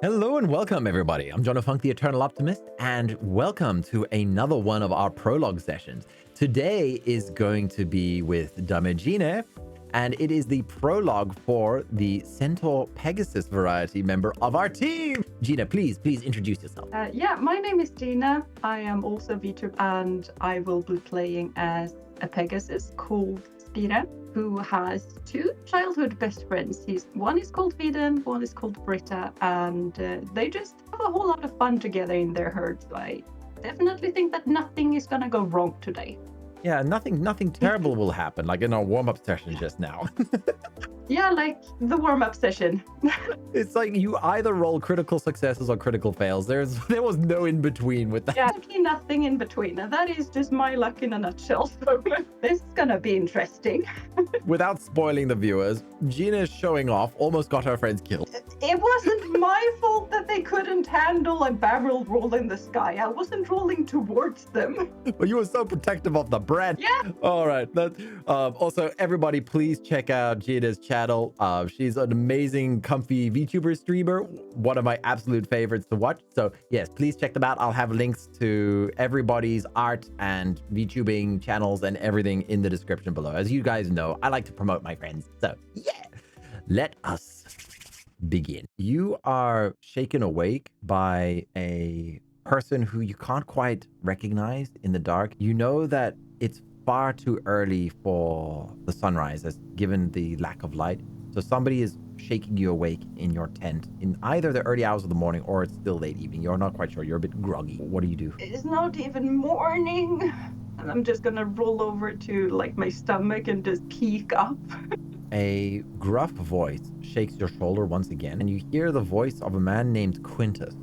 Hello and welcome, everybody. I'm Jono the Eternal Optimist, and welcome to another one of our prologue sessions. Today is going to be with Damagine, and it is the prologue for the centaur pegasus variety member of our team. Gina, please introduce yourself. My name is Gina. I am also Vtuber, and I will be playing as a pegasus called Spira, who has two childhood best friends. One is called Viden, one is called Britta, and they just have a whole lot of fun together in their herd. So I definitely think that nothing is gonna go wrong today. Yeah, nothing terrible will happen, like in our warm-up session just now. Yeah, like the warm-up session. It's like you either roll critical successes or critical fails. There was no in between with that. Yeah, absolutely nothing in between. And that is just my luck in a nutshell. So this is gonna be interesting. Without spoiling the viewers, Gina's showing off almost got her friends killed. It wasn't my fault that they couldn't handle a barrel roll in the sky. I wasn't rolling towards them. But you were so protective of the bread. Yeah. All right. Also, everybody, please check out Gina's channel. She's an amazing, comfy VTuber streamer. One of my absolute favorites to watch. So yes, please check them out. I'll have links to everybody's art and VTubing channels and everything in the description below. As you guys know, I like to promote my friends. So yeah, let us begin. You are shaken awake by a person who you can't quite recognize in the dark. You know that it's far too early for the sunrise, as given the lack of light. So somebody is shaking you awake in your tent in either the early hours of the morning or it's still late evening. You're not quite sure. You're a bit groggy. What do you do? It's not even morning. And I'm just gonna roll over to like my stomach and just peek up. A gruff voice shakes your shoulder once again, and you hear the voice of a man named Quintus,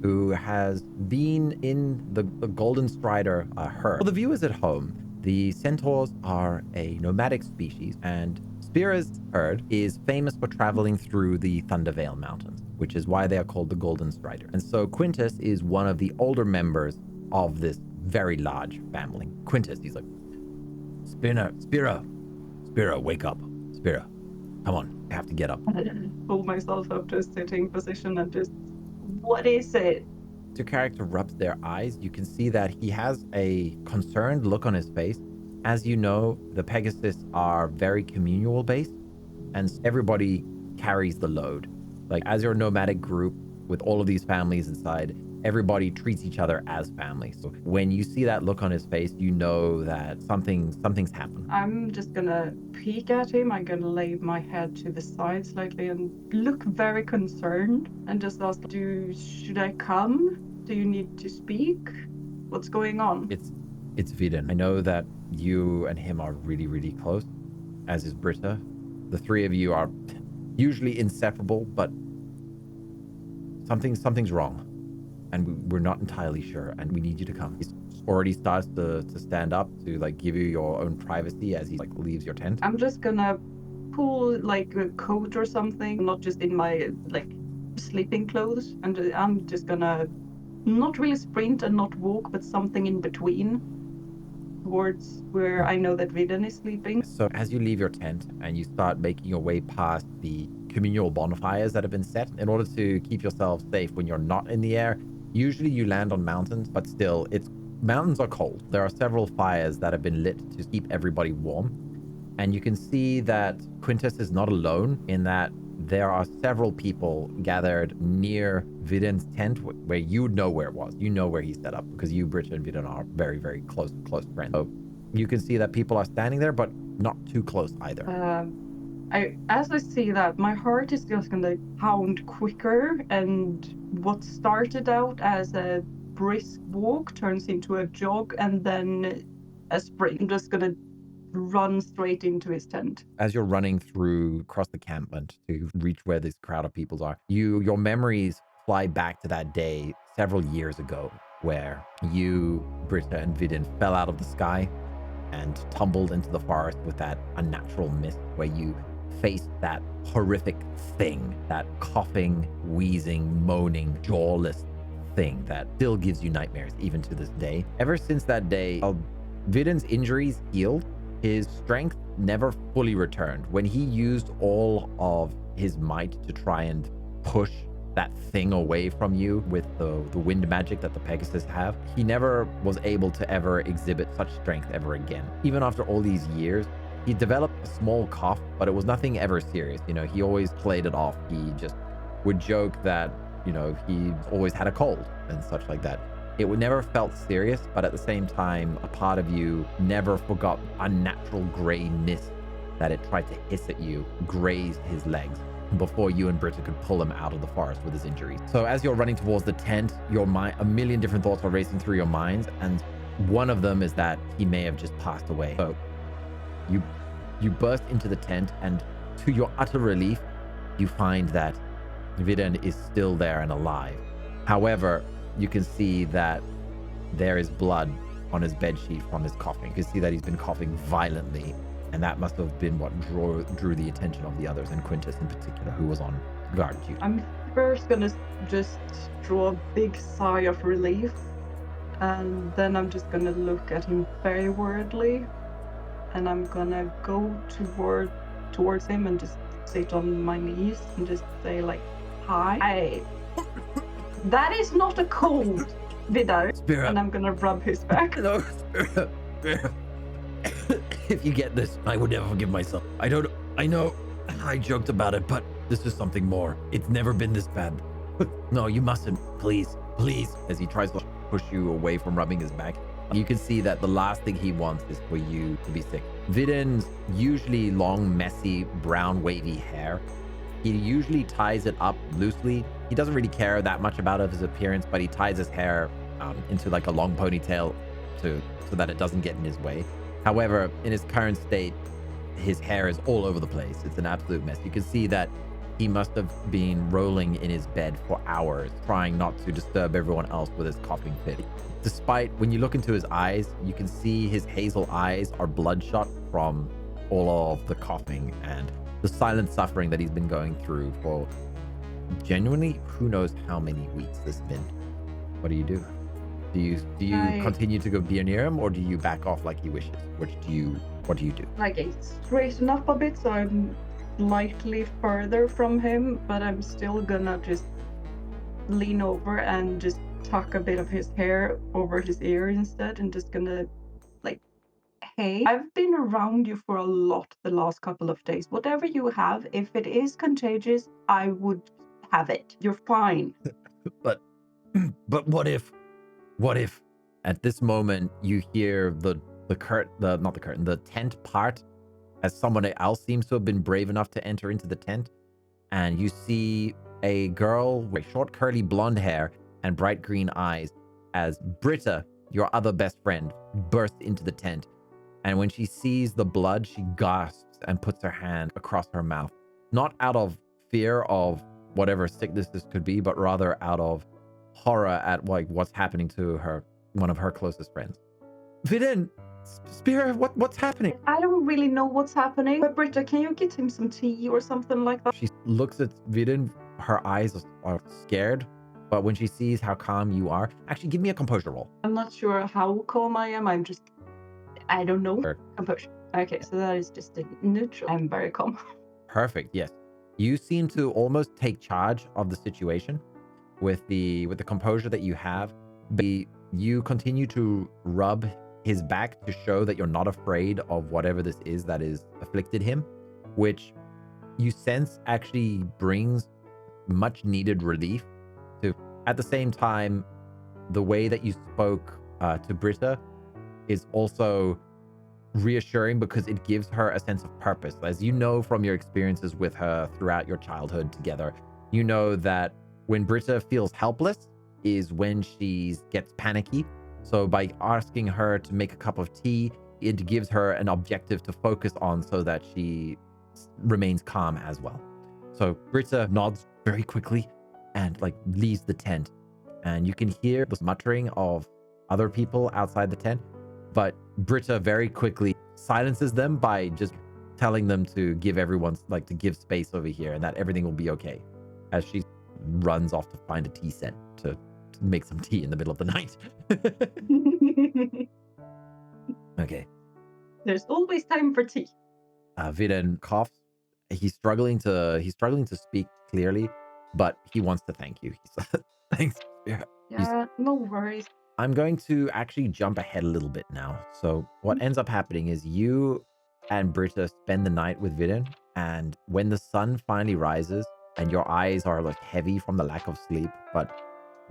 who has been in the Goldenstrider herd. For the viewers at home, the centaurs are a nomadic species, and Spira's herd is famous for traveling through the Thundervale Mountains, which is why they are called the Goldenstrider. And so Quintus is one of the older members of this very large family. Quintus, he's like, Spira, wake up. Spira, come on, I have to get up. Pull myself up to a sitting position and just, what is it? Your character rubs their eyes. You can see that he has a concerned look on his face. As you know, the Pegasus are very communal based, and everybody carries the load. Like, as your nomadic group with all of these families inside, everybody treats each other as family. So when you see that look on his face, you know that something's happened. I'm just gonna peek at him. I'm gonna lay my head to the side slightly and look very concerned and just ask, should I come? Do you need to speak? What's going on? It's Viden. I know that you and him are really, really close, as is Britta. The three of you are usually inseparable, but something's wrong. And we're not entirely sure, and we need you to come. He already starts to stand up to like give you your own privacy as he like leaves your tent. I'm just gonna pull like a coat or something, not just in my like sleeping clothes, and I'm just gonna not really sprint and not walk, but something in between towards where I know that Viden is sleeping. So as you leave your tent and you start making your way past the communal bonfires that have been set in order to keep yourself safe when you're not in the air. Usually you land on mountains, but still, mountains are cold. There are several fires that have been lit to keep everybody warm. And you can see that Quintus is not alone in that there are several people gathered near Viden's tent where you know where it was. You know where he set up because you, Britta, and Viden are very, very close friends. So you can see that people are standing there, but not too close either. As I see that, my heart is just gonna pound quicker, and what started out as a brisk walk turns into a jog and then a sprint. I'm just gonna run straight into his tent. As you're running across the campment to reach where this crowd of people are, your memories fly back to that day several years ago where you, Britta, and Viden fell out of the sky and tumbled into the forest with that unnatural mist, where you faced that horrific thing, that coughing, wheezing, moaning, jawless thing that still gives you nightmares even to this day. Ever since that day, Viden's injuries healed. His strength never fully returned. When he used all of his might to try and push that thing away from you with the wind magic that the Pegasus have. He never was able to ever exhibit such strength ever again. Even after all these years, he developed a small cough, but it was nothing ever serious. You know, he always played it off. He just would joke that, you know, he always had a cold and such like that. It would never felt serious, but at the same time, a part of you never forgot unnatural gray mist that it tried to hiss at you, grazed his legs before you and Britta could pull him out of the forest with his injuries. So as you're running towards the tent, your mind, a million different thoughts are racing through your minds, and one of them is that he may have just passed away. So you burst into the tent, and to your utter relief, you find that Viden is still there and alive. However, you can see that there is blood on his bedsheet from his coughing. You can see that he's been coughing violently, and that must have been what drew the attention of the others, and Quintus in particular, who was on guard duty. I'm first gonna just draw a big sigh of relief, and then I'm just gonna look at him very worriedly, and I'm gonna go towards him and just sit on my knees and just say like, "Hi, that is not a cold, Vidar." Spira. And I'm gonna rub his back. No, Spira. If you get this, I would never forgive myself. I know I joked about it, but this is something more. It's never been this bad. No, you mustn't. Please. As he tries to push you away from rubbing his back, you can see that the last thing he wants is for you to be sick. Viden's usually long, messy, brown, wavy hair. He usually ties it up loosely. He doesn't really care that much about his appearance, but he ties his hair into like a long ponytail so that it doesn't get in his way. However, in his current state, his hair is all over the place. It's an absolute mess. You can see that he must have been rolling in his bed for hours, trying not to disturb everyone else with his coughing fit. Despite, when you look into his eyes, you can see his hazel eyes are bloodshot from all of the coughing and the silent suffering that he's been going through for genuinely who knows how many weeks this has been. What do you do? Do you continue to go be near him, or do you back off like he wishes? What do you do? Like, I straighten up a bit, so I'm slightly further from him, but I'm still gonna just lean over and just tuck a bit of his hair over his ear instead, and just gonna like, "Hey, I've been around you for a lot the last couple of days. Whatever you have, if it is contagious, I would have it. You're fine." But what if at this moment you hear the tent part, as someone else seems to have been brave enough to enter into the tent, and you see a girl with short curly blonde hair and bright green eyes as Britta, your other best friend, bursts into the tent. And when she sees the blood, she gasps and puts her hand across her mouth, not out of fear of whatever sickness this could be, but rather out of horror at like what's happening to her, one of her closest friends. Viden, Spira, what's happening? I don't really know what's happening, but Britta, can you get him some tea or something like that? She looks at Viden, her eyes are scared, but when she sees how calm you are, actually give me a composure roll. I'm not sure how calm I am. I don't know. Sure. Composure. Okay, so that is just a neutral. I'm very calm. Perfect. Yes, you seem to almost take charge of the situation with the composure that you have. You continue to rub his back to show that you're not afraid of whatever this is that is afflicted him, which you sense actually brings much needed relief to. At the same time, the way that you spoke to Britta is also reassuring because it gives her a sense of purpose. As you know from your experiences with her throughout your childhood together, you know that when Britta feels helpless is when she gets panicky. So by asking her to make a cup of tea, it gives her an objective to focus on so that she remains calm as well. So Britta nods very quickly and like leaves the tent, and you can hear the muttering of other people outside the tent, but Britta very quickly silences them by just telling them to give to give space over here and that everything will be okay, as she runs off to find a tea set to make some tea in the middle of the night. Okay. There's always time for tea. Viden coughs. He's struggling to speak clearly. but he wants to thank you. He said, thanks. Yeah. Yeah, no worries. I'm going to actually jump ahead a little bit now. So what ends up happening is you and Britta spend the night with Vidin, and when the sun finally rises and your eyes are like heavy from the lack of sleep, but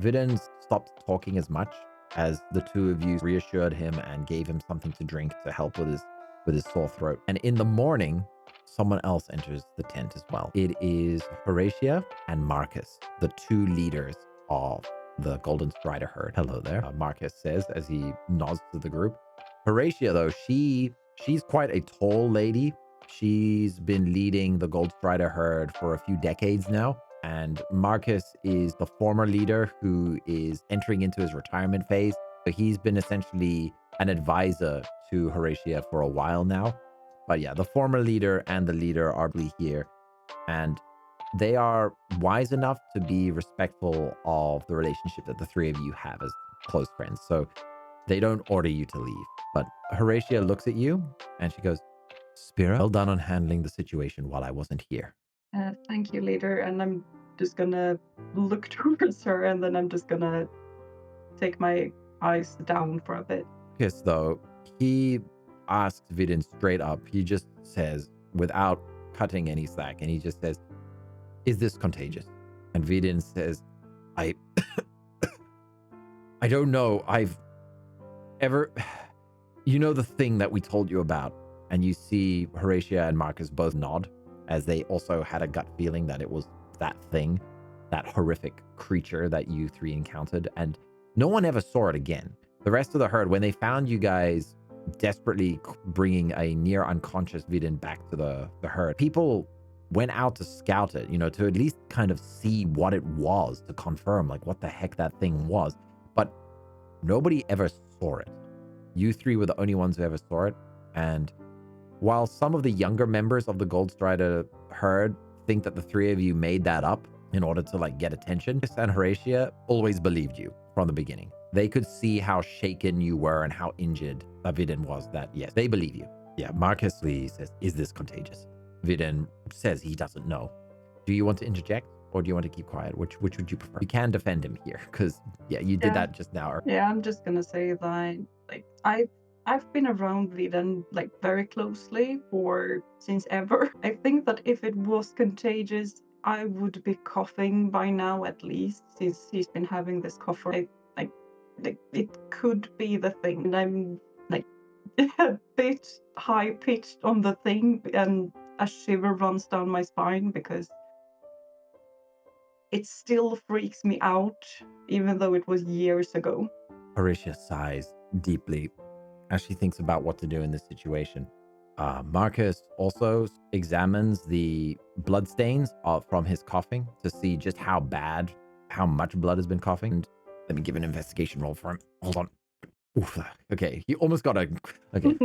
Vidin stopped talking as much as the two of you reassured him and gave him something to drink to help with his sore throat. And in the morning, someone else enters the tent as well. It is Horatia and Marcus, the two leaders of the Goldenstrider herd. Hello there, Marcus says as he nods to the group. Horatia, though, she's quite a tall lady. She's been leading the Goldenstrider herd for a few decades now. And Marcus is the former leader who is entering into his retirement phase. So he's been essentially an advisor to Horatia for a while now. But yeah, the former leader and the leader are here. And they are wise enough to be respectful of the relationship that the three of you have as close friends. So they don't order you to leave. But Horatia looks at you and she goes, Spira, well done on handling the situation while I wasn't here. Thank you, leader. And I'm just gonna look towards her, and then I'm just gonna take my eyes down for a bit. Marcus, though, he asks Vidin straight up. He just says, without cutting any slack, and he just says, is this contagious? And Vidin says, I don't know. You know the thing that we told you about? And you see Horatia and Marcus both nod, as they also had a gut feeling that it was that thing, that horrific creature that you three encountered. And no one ever saw it again. The rest of the herd, when they found you guys desperately bringing a near unconscious Vidin back to the herd, people went out to scout it, to at least kind of see what it was, to confirm like what the heck that thing was. But nobody ever saw it. You three were the only ones who ever saw it. And while some of the younger members of the Goldstrider herd think that the three of you made that up in order to like get attention, and Horatia always believed you from the beginning. They could see how shaken you were and how injured Vidin was, that yes, they believe you. Yeah, Marcus Lee says, is this contagious? Vidin says he doesn't know. Do you want to interject or do you want to keep quiet? Which would you prefer? You can defend him here because you did that just now. Yeah, I'm just gonna say that like I've been around Vidin like very closely since ever. I think that if it was contagious, I would be coughing by now at least, since he's been having this cough for like it could be the thing. And I'm like a bit high pitched on the thing, and a shiver runs down my spine because it still freaks me out, even though it was years ago. Horatia sighs deeply as she thinks about what to do in this situation. Marcus also examines the bloodstains from his coughing to see just how much blood has been coughing. And let me give an investigation roll for him. Hold on. Oof. Okay, he almost got a... Okay.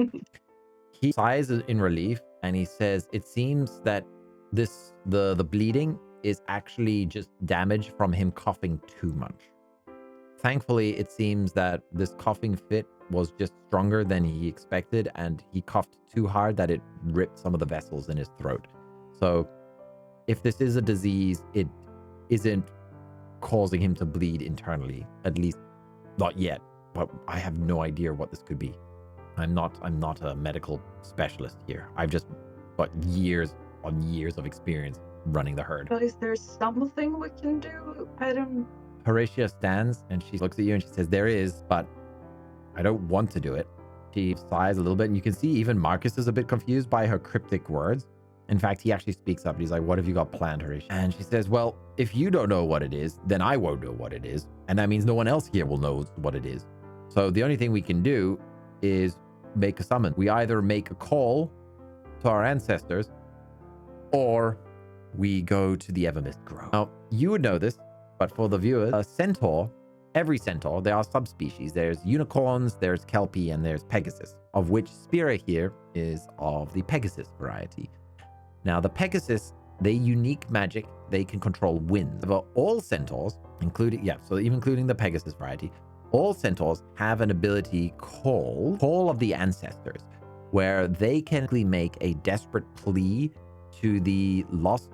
He sighs in relief and he says, it seems that the bleeding is actually just damage from him coughing too much. Thankfully, it seems that this coughing fit was just stronger than he expected, and he coughed too hard that it ripped some of the vessels in his throat. So if this is a disease, it isn't causing him to bleed internally, at least not yet, but I have no idea what this could be. I'm not a medical specialist here. I've just got years on years of experience running the herd. But is there something we can do? Horatia stands and she looks at you and she says, there is, but I don't want to do it. She sighs a little bit, and you can see even Marcus is a bit confused by her cryptic words. In fact, he actually speaks up and he's like, what have you got planned, Horatia? And she says, well, if you don't know what it is, then I won't know what it is. And that means no one else here will know what it is. So the only thing we can do is make a summon. We either make a call to our ancestors or we go to the Evermist Grove. Now, you would know this, but for the viewers, a centaur, every centaur, there are subspecies. There's unicorns, there's kelpie, and there's pegasus, of which Spira here is of the pegasus variety. Now, the pegasus, they unique magic, they can control winds. But all centaurs, including the pegasus variety, all centaurs have an ability called Call of the Ancestors, where they can make a desperate plea to the lost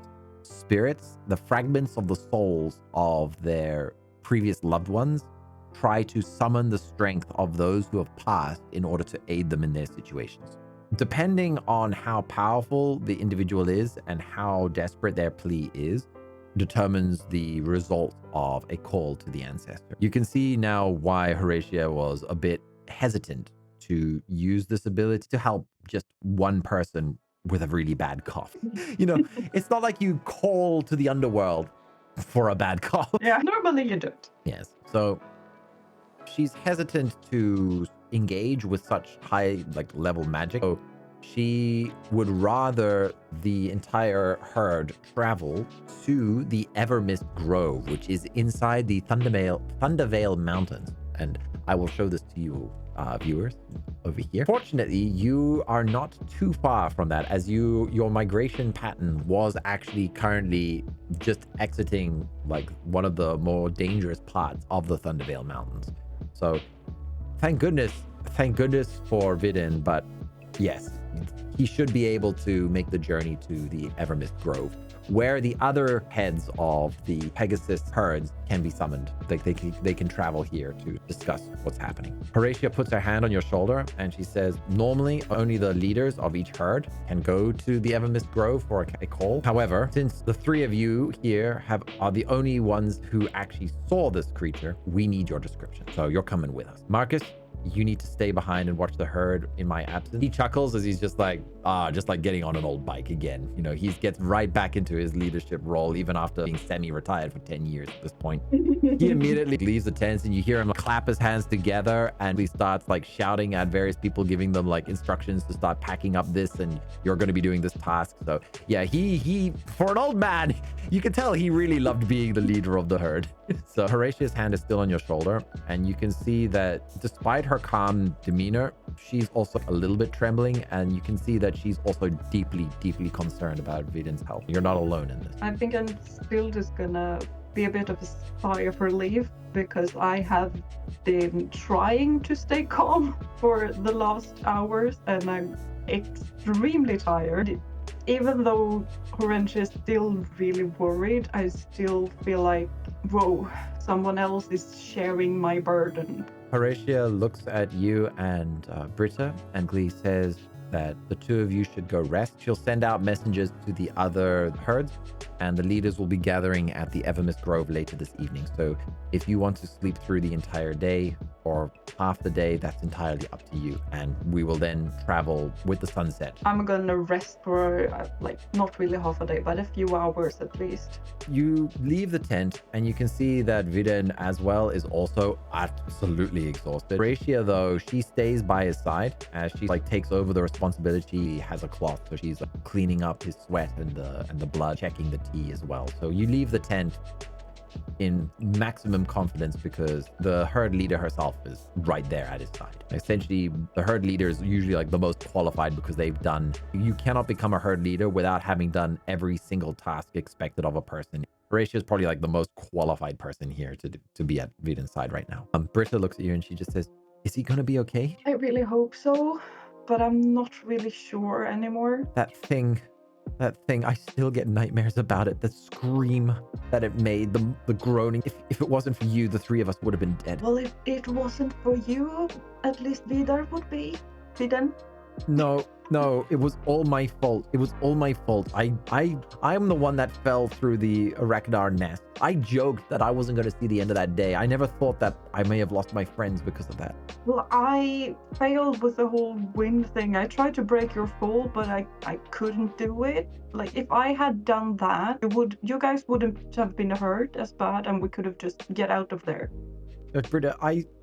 spirits, the fragments of the souls of their previous loved ones, try to summon the strength of those who have passed in order to aid them in their situations. Depending on how powerful the individual is and how desperate their plea is, determines the result of a call to the ancestor. You can see now why Horatia was a bit hesitant to use this ability to help just one person with a really bad cough. You know, it's not like you call to the underworld for a bad cough. Yeah, normally you don't. Yes. So she's hesitant to engage with such high level magic. So she would rather the entire herd travel to the Evermist Grove, which is inside the Thundervale Mountains. And I will show this to you, viewers, over here. Fortunately, you are not too far from that, as your migration pattern was actually currently just exiting one of the more dangerous parts of the Thundervale Mountains. So thank goodness for Vidin, but yes, he should be able to make the journey to the Evermist Grove, where the other heads of the Pegasus herds can be summoned. They can travel here to discuss what's happening. Horatia puts her hand on your shoulder and she says, normally only the leaders of each herd can go to the Evermist Grove for a call. However, since the three of you here are the only ones who actually saw this creature, we need your description. So you're coming with us. Marcus, you need to stay behind and watch the herd in my absence. He chuckles as he's just like getting on an old bike again. You know, he gets right back into his leadership role, even after being semi-retired for 10 years at this point. He immediately leaves the tents and you hear him clap his hands together and he starts shouting at various people, giving them instructions to start packing up this and you're going to be doing this task. So yeah, he for an old man, you can tell he really loved being the leader of the herd. So Horatia's hand is still on your shoulder and you can see that despite her calm demeanor, she's also a little bit trembling, and you can see that she's also deeply concerned about Vidin's health. You're not alone in this. I think I'm still just gonna be a bit of a sigh of relief, because I have been trying to stay calm for the last hours and I'm extremely tired. Even though Horatia is still really worried, I still feel like, whoa, someone else is sharing my burden. Horatia looks at you and Britta, and Glee says that the two of you should go rest. She'll send out messengers to the other herds, and the leaders will be gathering at the Evermist Grove later this evening. So if you want to sleep through the entire day or half the day, that's entirely up to you. And we will then travel with the sunset. I'm gonna rest for not really half a day, but a few hours at least. You leave the tent and you can see that Vidin as well is also absolutely exhausted. Horatia, though, she stays by his side as she takes over the responsibility. He has a cloth, so she's cleaning up his sweat and the blood, checking the tea as well. So you leave the tent in maximum confidence because the herd leader herself is right there at his side. Essentially, the herd leader is usually the most qualified because you cannot become a herd leader without having done every single task expected of a person. Horatia is probably the most qualified person here to be at Vidin's side right now. Britta looks at you and she just says, is he gonna be okay? I really hope so, but I'm not really sure anymore. That thing, I still get nightmares about it. The scream that it made, the groaning. If it wasn't for you, the three of us would have been dead. Well, if it wasn't for you, at least Vidar would be. Vidar? No, it was all my fault. It was all my fault. I'm the one that fell through the Arachidar nest. I joked that I wasn't going to see the end of that day. I never thought that I may have lost my friends because of that. Well, I failed with the whole wind thing. I tried to break your fall, but I couldn't do it. If I had done that, you guys wouldn't have been hurt as bad, and we could have just get out of there. Britta,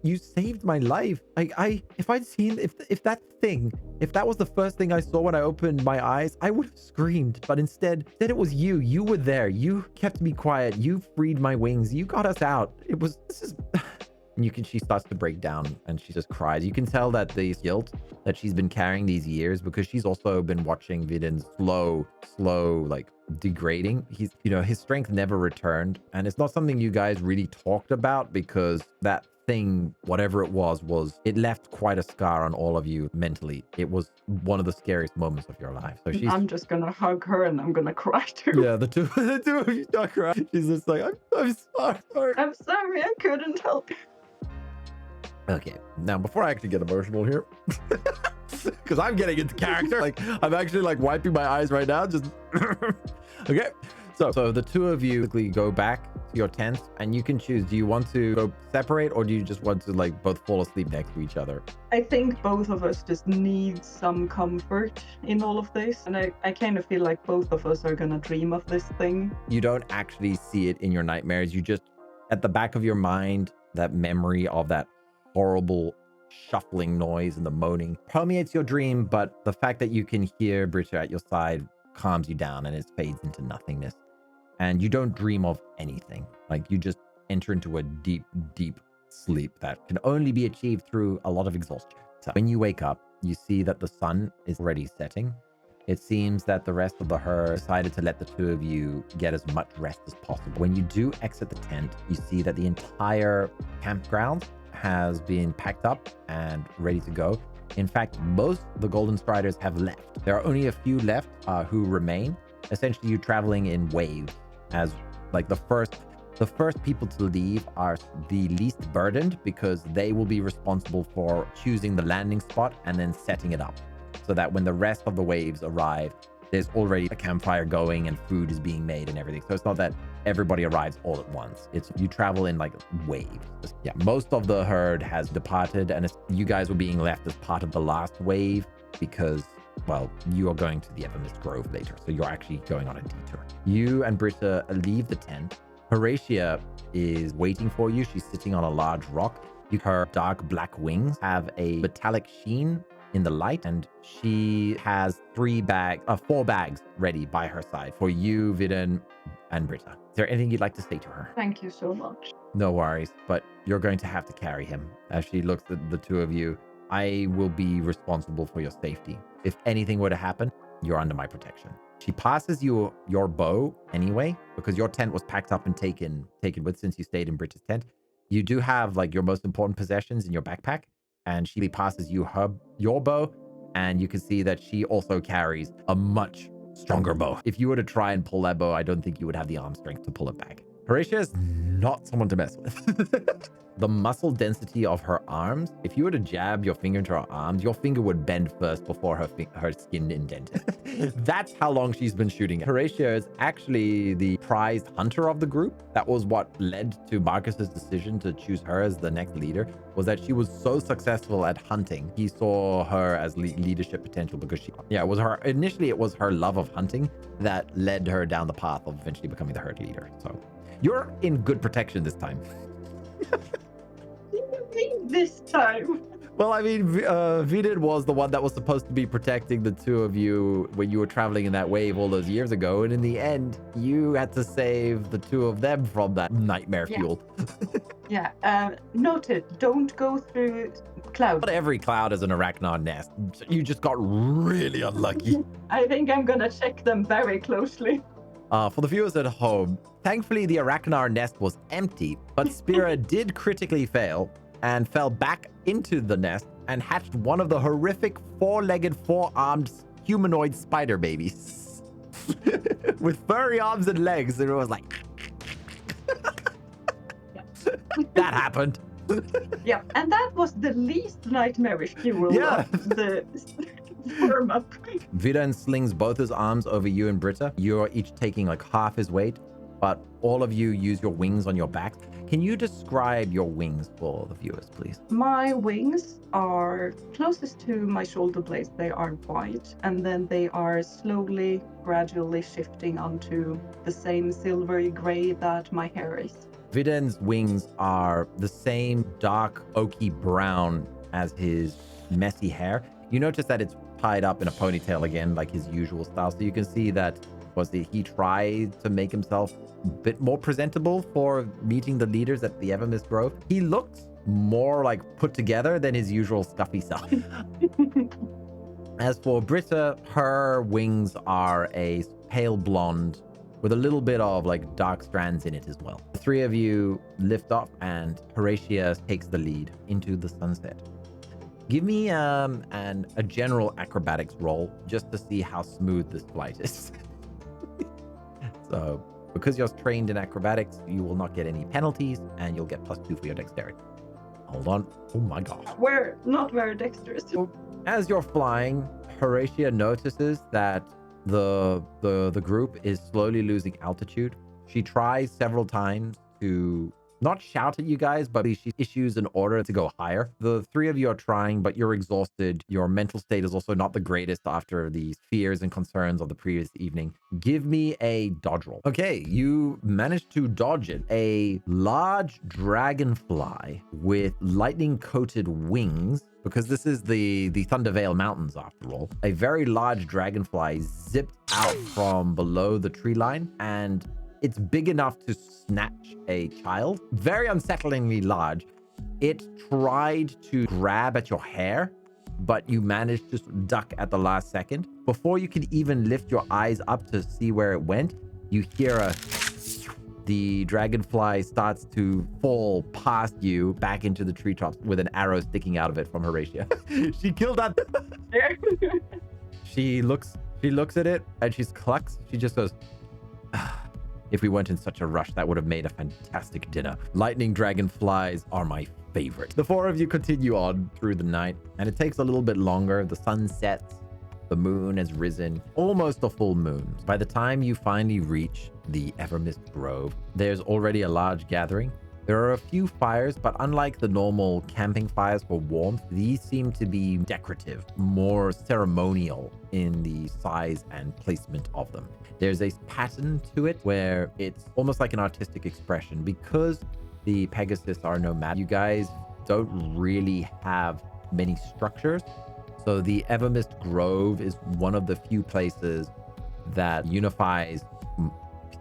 you saved my life. If I'd seen, if that was the first thing I saw when I opened my eyes, I would have screamed. But instead it was you. You were there. You kept me quiet. You freed my wings. You got us out. And she starts to break down and she just cries. You can tell that the guilt that she's been carrying these years, because she's also been watching Vidin's slow degrading. His strength never returned, and it's not something you guys really talked about because that thing, whatever it was, it left quite a scar on all of you mentally. It was one of the scariest moments of your life. So I'm just gonna hug her and I'm gonna cry too. yeah, the two of you start crying. She's just like, I'm sorry. I'm sorry, I couldn't help. Okay, now before I actually get emotional here, because I'm getting into character, like I'm actually like wiping my eyes right now. Just okay. So the two of you quickly go back to your tent, and you can choose. Do you want to go separate, or do you just want to like both fall asleep next to each other? I think both of us just need some comfort in all of this, and I kind of feel like both of us are gonna dream of this thing. You don't actually see it in your nightmares. You just, at the back of your mind, that memory of that horrible shuffling noise and the moaning permeates your dream, but the fact that you can hear Britta at your side calms you down, and it fades into nothingness. And you don't dream of anything. Like, you just enter into a deep, deep sleep that can only be achieved through a lot of exhaustion. So when you wake up, you see that the sun is already setting. It seems that the rest of the herd decided to let the two of you get as much rest as possible. When you do exit the tent, you see that the entire campground has been packed up and ready to go. In fact, most of the Goldenstriders have left. There are only a few left who remain. Essentially, you're traveling in waves, as like the first people to leave are the least burdened, because they will be responsible for choosing the landing spot and then setting it up, so that when the rest of the waves arrive, there's already a campfire going and food is being made and everything. So it's not that everybody arrives all at once. It's you travel in like waves. Yeah, most of the herd has departed, and you guys were being left as part of the last wave because, well, you are going to the Evermist Grove later, so you're actually going on a detour. You and Britta leave the tent. Horatia is waiting for you. She's sitting on a large rock. Her dark black wings have a metallic sheen in the light, and she has 4 bags ready by her side for you, Vidin, and Britta. Is there anything you'd like to say to her? Thank you so much. No worries, but you're going to have to carry him. As she looks at the two of you, I will be responsible for your safety. If anything were to happen, you're under my protection. She passes you your bow anyway, because your tent was packed up and taken with since you stayed in Britta's tent. You do have like your most important possessions in your backpack, and she passes you your bow, and you can see that she also carries a much stronger bow. If you were to try and pull that bow, I don't think you would have the arm strength to pull it back. Horatia is not someone to mess with. The muscle density of her arms, if you were to jab your finger into her arms, your finger would bend first before her skin indented. That's how long she's been shooting. Horatia is actually the prized hunter of the group. That was what led to Marcus's decision to choose her as the next leader, was that she was so successful at hunting. He saw her as leadership potential because initially it was her love of hunting that led her down the path of eventually becoming the herd leader. So you're in good protection this time. This time. Well, I mean, Vidin was the one that was supposed to be protecting the two of you when you were traveling in that wave all those years ago. And in the end, you had to save the two of them from that nightmare fuel. Yeah, noted. Don't go through clouds. Not every cloud is an arachnid nest. You just got really unlucky. I think I'm gonna check them very closely. For the viewers at home, thankfully the arachnid nest was empty, but Spira did critically fail and fell back into the nest and hatched one of the horrific 4-legged, 4-armed humanoid spider babies. With furry arms and legs, and it was like... That happened. Yeah, and that was the least nightmarish fuel of the warm-up. Vidin slings both his arms over you and Britta. You're each taking like half his weight, but all of you use your wings on your backs. Can you describe your wings for the viewers, please? My wings are closest to my shoulder blades. They are white, and then they are slowly, gradually shifting onto the same silvery gray that my hair is. Vidin's wings are the same dark oaky brown as his messy hair. You notice that it's tied up in a ponytail again, like his usual style. So you can see that he tried to make himself a bit more presentable for meeting the leaders at the Evermist Grove. He looks more like put together than his usual scuffy self. As for Britta, her wings are a pale blonde with a little bit of like dark strands in it as well. The three of you lift off and Horatia takes the lead into the sunset. Give me a general acrobatics roll just to see how smooth this flight is. So because you're trained in acrobatics, you will not get any penalties and you'll get +2 for your dexterity. Hold on. Oh my gosh. We're not very dexterous. As you're flying, Horatia notices that the group is slowly losing altitude. She tries several times to not shout at you guys, but she issues an order to go higher. The three of you are trying, but you're exhausted. Your mental state is also not the greatest after the fears and concerns of the previous evening. Give me a dodge roll. Okay, you managed to dodge it. A large dragonfly with lightning-coated wings, because this is the Thundervale Mountains after all. A very large dragonfly zipped out from below the tree line, and it's big enough to snatch a child. Very unsettlingly large. It tried to grab at your hair, but you managed to duck at the last second. Before you could even lift your eyes up to see where it went, you hear the dragonfly starts to fall past you back into the treetops with an arrow sticking out of it from Horatia. She killed that. She looks at it and she clucks. She just goes, if we weren't in such a rush, that would have made a fantastic dinner. Lightning dragonflies are my favorite. The four of you continue on through the night, and it takes a little bit longer. The sun sets, the moon has risen, almost a full moon. By the time you finally reach the Evermist Grove, there's already a large gathering. There are a few fires, but unlike the normal camping fires for warmth, these seem to be decorative, more ceremonial in the size and placement of them. There's a pattern to it where it's almost like an artistic expression. Because the Pegasus are nomadic, you guys don't really have many structures. So the Evermist Grove is one of the few places that unifies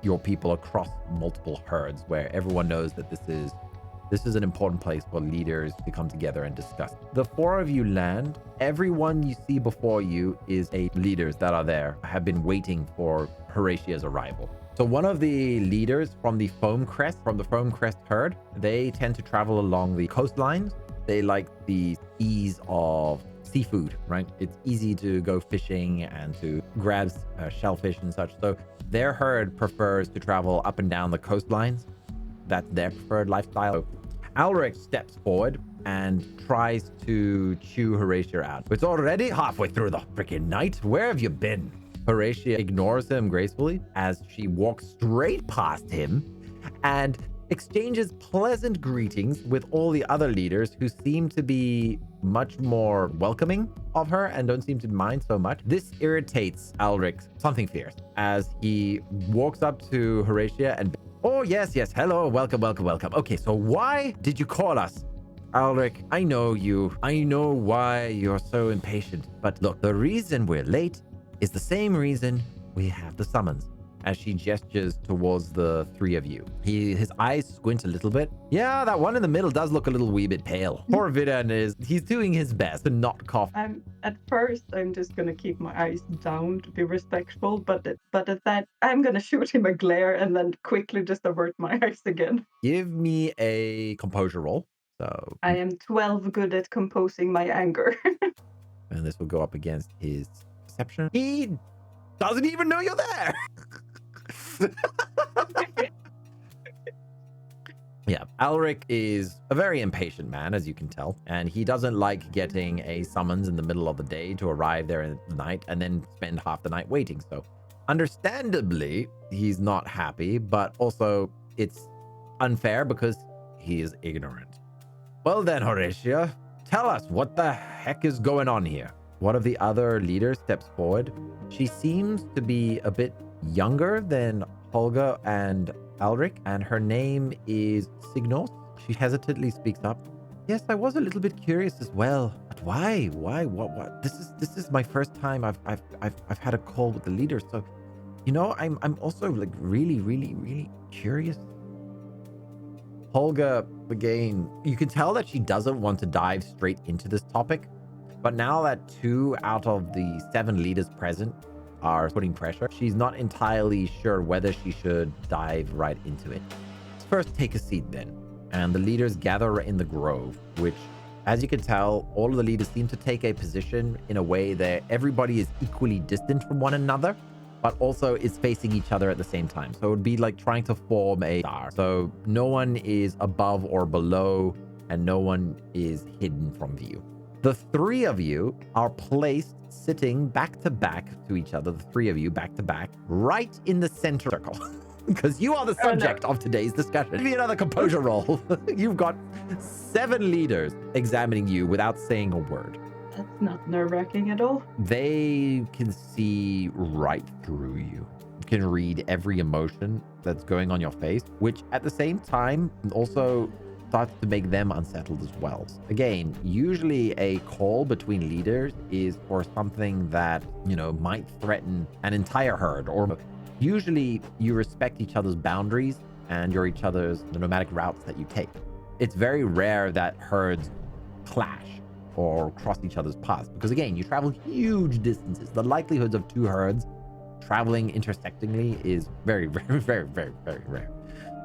your people across multiple herds, where everyone knows that this is an important place for leaders to come together and discuss. The four of you land. Everyone you see before you is a leaders that are there, have been waiting for Horatia's arrival. So one of the leaders from the Foam Crest herd, they tend to travel along the coastlines. They like the ease of seafood, right? It's easy to go fishing and to grab shellfish and such. So their herd prefers to travel up and down the coastlines. That's their preferred lifestyle. So Alric steps forward and tries to chew Horatia out. It's already halfway through the freaking night. Where have you been? Horatia ignores him gracefully as she walks straight past him and exchanges pleasant greetings with all the other leaders, who seem to be much more welcoming of her and don't seem to mind so much. This irritates Alric something fierce as he walks up to Horatia and, oh, yes, hello, welcome. Okay, so why did you call us? Alric, I know you. I know why you're so impatient. But look, the reason we're late is the same reason we have the summons. As she gestures towards the three of you. His eyes squint a little bit. Yeah, that one in the middle does look a little wee bit pale. Poor Vidan he's doing his best to not cough. At first, I'm just gonna keep my eyes down to be respectful, but at that, I'm gonna shoot him a glare and then quickly just avert my eyes again. Give me a composure roll. So I am 12 good at composing my anger. And this will go up against his perception. He doesn't even know you're there. Yeah, Alric is a very impatient man, as you can tell, and he doesn't like getting a summons in the middle of the day to arrive there in the night and then spend half the night waiting. So understandably, he's not happy, but also it's unfair because he is ignorant. Well then, Horatia, tell us what the heck is going on here. One of the other leaders steps forward. She seems to be a bit younger than Holga and Alric, and her name is Signos. She hesitantly speaks up. Yes, I was a little bit curious as well. But why? What? This is my first time I've had a call with the leader. So, I'm also like really curious. Holga, again, you can tell that she doesn't want to dive straight into this topic, but now that 2 out of the 7 leaders present are putting pressure. She's not entirely sure whether she should dive right into it. Let's first take a seat then. And the leaders gather in the grove, which, as you can tell, all of the leaders seem to take a position in a way that everybody is equally distant from one another, but also is facing each other at the same time. So it would be like trying to form a star. So no one is above or below, and no one is hidden from view. The three of you are placed sitting back to back to each other, the three of you back to back, right in the center circle. Because you are the subject of today's discussion. Give me another composure roll. You've got 7 leaders examining you without saying a word. That's not nerve-wracking at all. They can see right through you. You can read every emotion that's going on your face, which at the same time also starts to make them unsettled as well. Again, usually a call between leaders is for something that, might threaten an entire herd, or usually you respect each other's boundaries and the nomadic routes that you take. It's very rare that herds clash or cross each other's paths, because again, you travel huge distances. The likelihoods of 2 herds traveling intersectingly is very, very, very, very, very rare.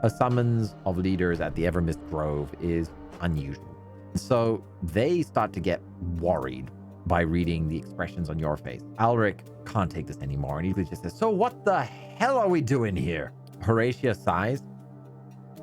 A summons of leaders at the Evermist Grove is unusual. So they start to get worried by reading the expressions on your face. Alric can't take this anymore, and he just says, "So what the hell are we doing here?" Horatia sighs.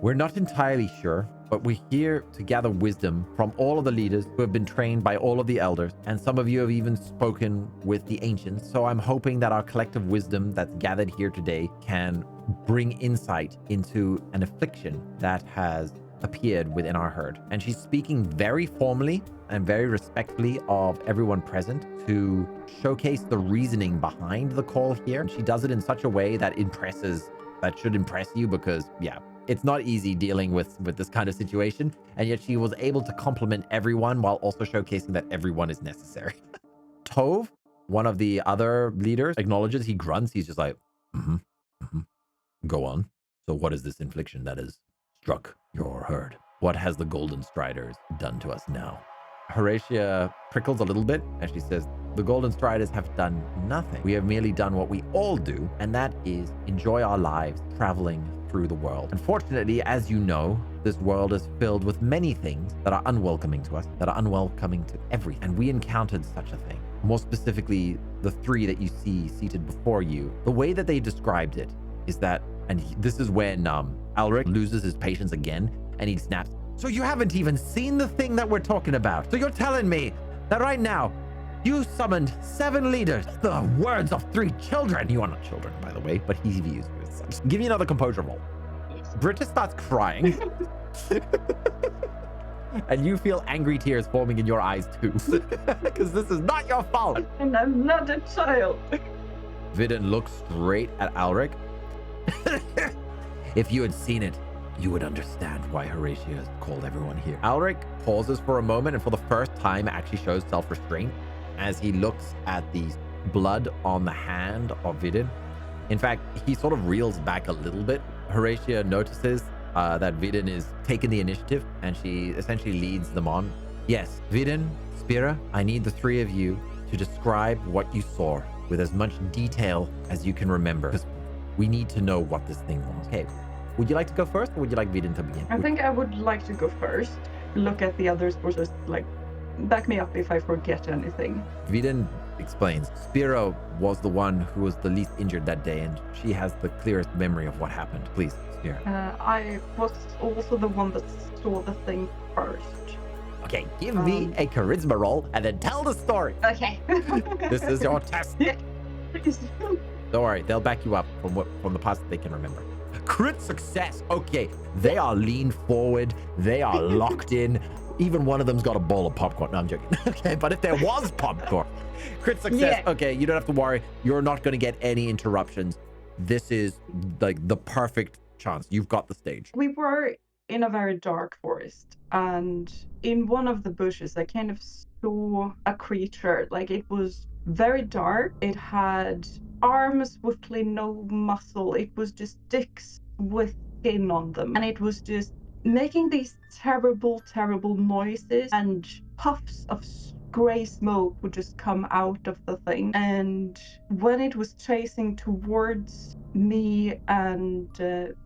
"We're not entirely sure, but we're here to gather wisdom from all of the leaders who have been trained by all of the elders, and some of you have even spoken with the ancients. So I'm hoping that our collective wisdom that's gathered here today can bring insight into an affliction that has appeared within our herd." And she's speaking very formally and very respectfully of everyone present to showcase the reasoning behind the call here. And she does it in such a way that should impress you, because it's not easy dealing with this kind of situation, and yet she was able to compliment everyone while also showcasing that everyone is necessary. Tove, one of the other leaders, acknowledges. He grunts. He's just like, "Go on. So what is this infliction that has struck your herd? What has the Goldenstriders done to us now?" Horatia prickles a little bit as she says, "The Goldenstriders have done nothing. We have merely done what we all do, and that is enjoy our lives traveling through the world. Unfortunately, as you know, this world is filled with many things that are unwelcoming to us, that are unwelcoming to everything. And we encountered such a thing. More specifically, the 3 that you see seated before you. The way that they described it is that," and this is when Alric loses his patience again, and he snaps, "So you haven't even seen the thing that we're talking about? So you're telling me that right now you summoned 7 leaders, the words of 3 children." You are not children, by the way, but he views you as such. Give me another composure roll. Britta starts crying. And you feel angry tears forming in your eyes too. Because this is not your fault. And I'm not a child. Vidin looks straight at Alric. "If you had seen it, you would understand why Horatia has called everyone here." Alric pauses for a moment, and for the first time actually shows self-restraint as he looks at the blood on the hand of Vidin. In fact, he sort of reels back a little bit. Horatia notices that Vidin is taking the initiative, and she essentially leads them on. "Yes, Vidin, Spira, I need the 3 of you to describe what you saw with as much detail as you can remember, because we need to know what this thing was." Okay, would you like to go first, or would you like Vidin to begin? I think I would like to go first. Look at the others for just back me up if I forget anything. Vidin explains, "Spira was the one who was the least injured that day, and she has the clearest memory of what happened. Please, Spira." I was also the one that saw the thing first. Okay, give me a charisma roll and then tell the story. Okay. This is your test. Please. Don't worry, they'll back you up from the past that they can remember. Crit success. Okay, they are leaned forward. They are locked in. Even one of them's got a bowl of popcorn. No, I'm joking. Okay, but if there was popcorn, crit success. Yeah. Okay, you don't have to worry. You're not going to get any interruptions. This is the perfect chance. You've got the stage. We were in a very dark forest, and in one of the bushes, I kind of saw a creature. It was very dark. It had arms with no muscle. It was just sticks with skin on them, and it was just making these terrible noises and puffs of gray smoke would just come out of the thing. And when it was chasing towards me and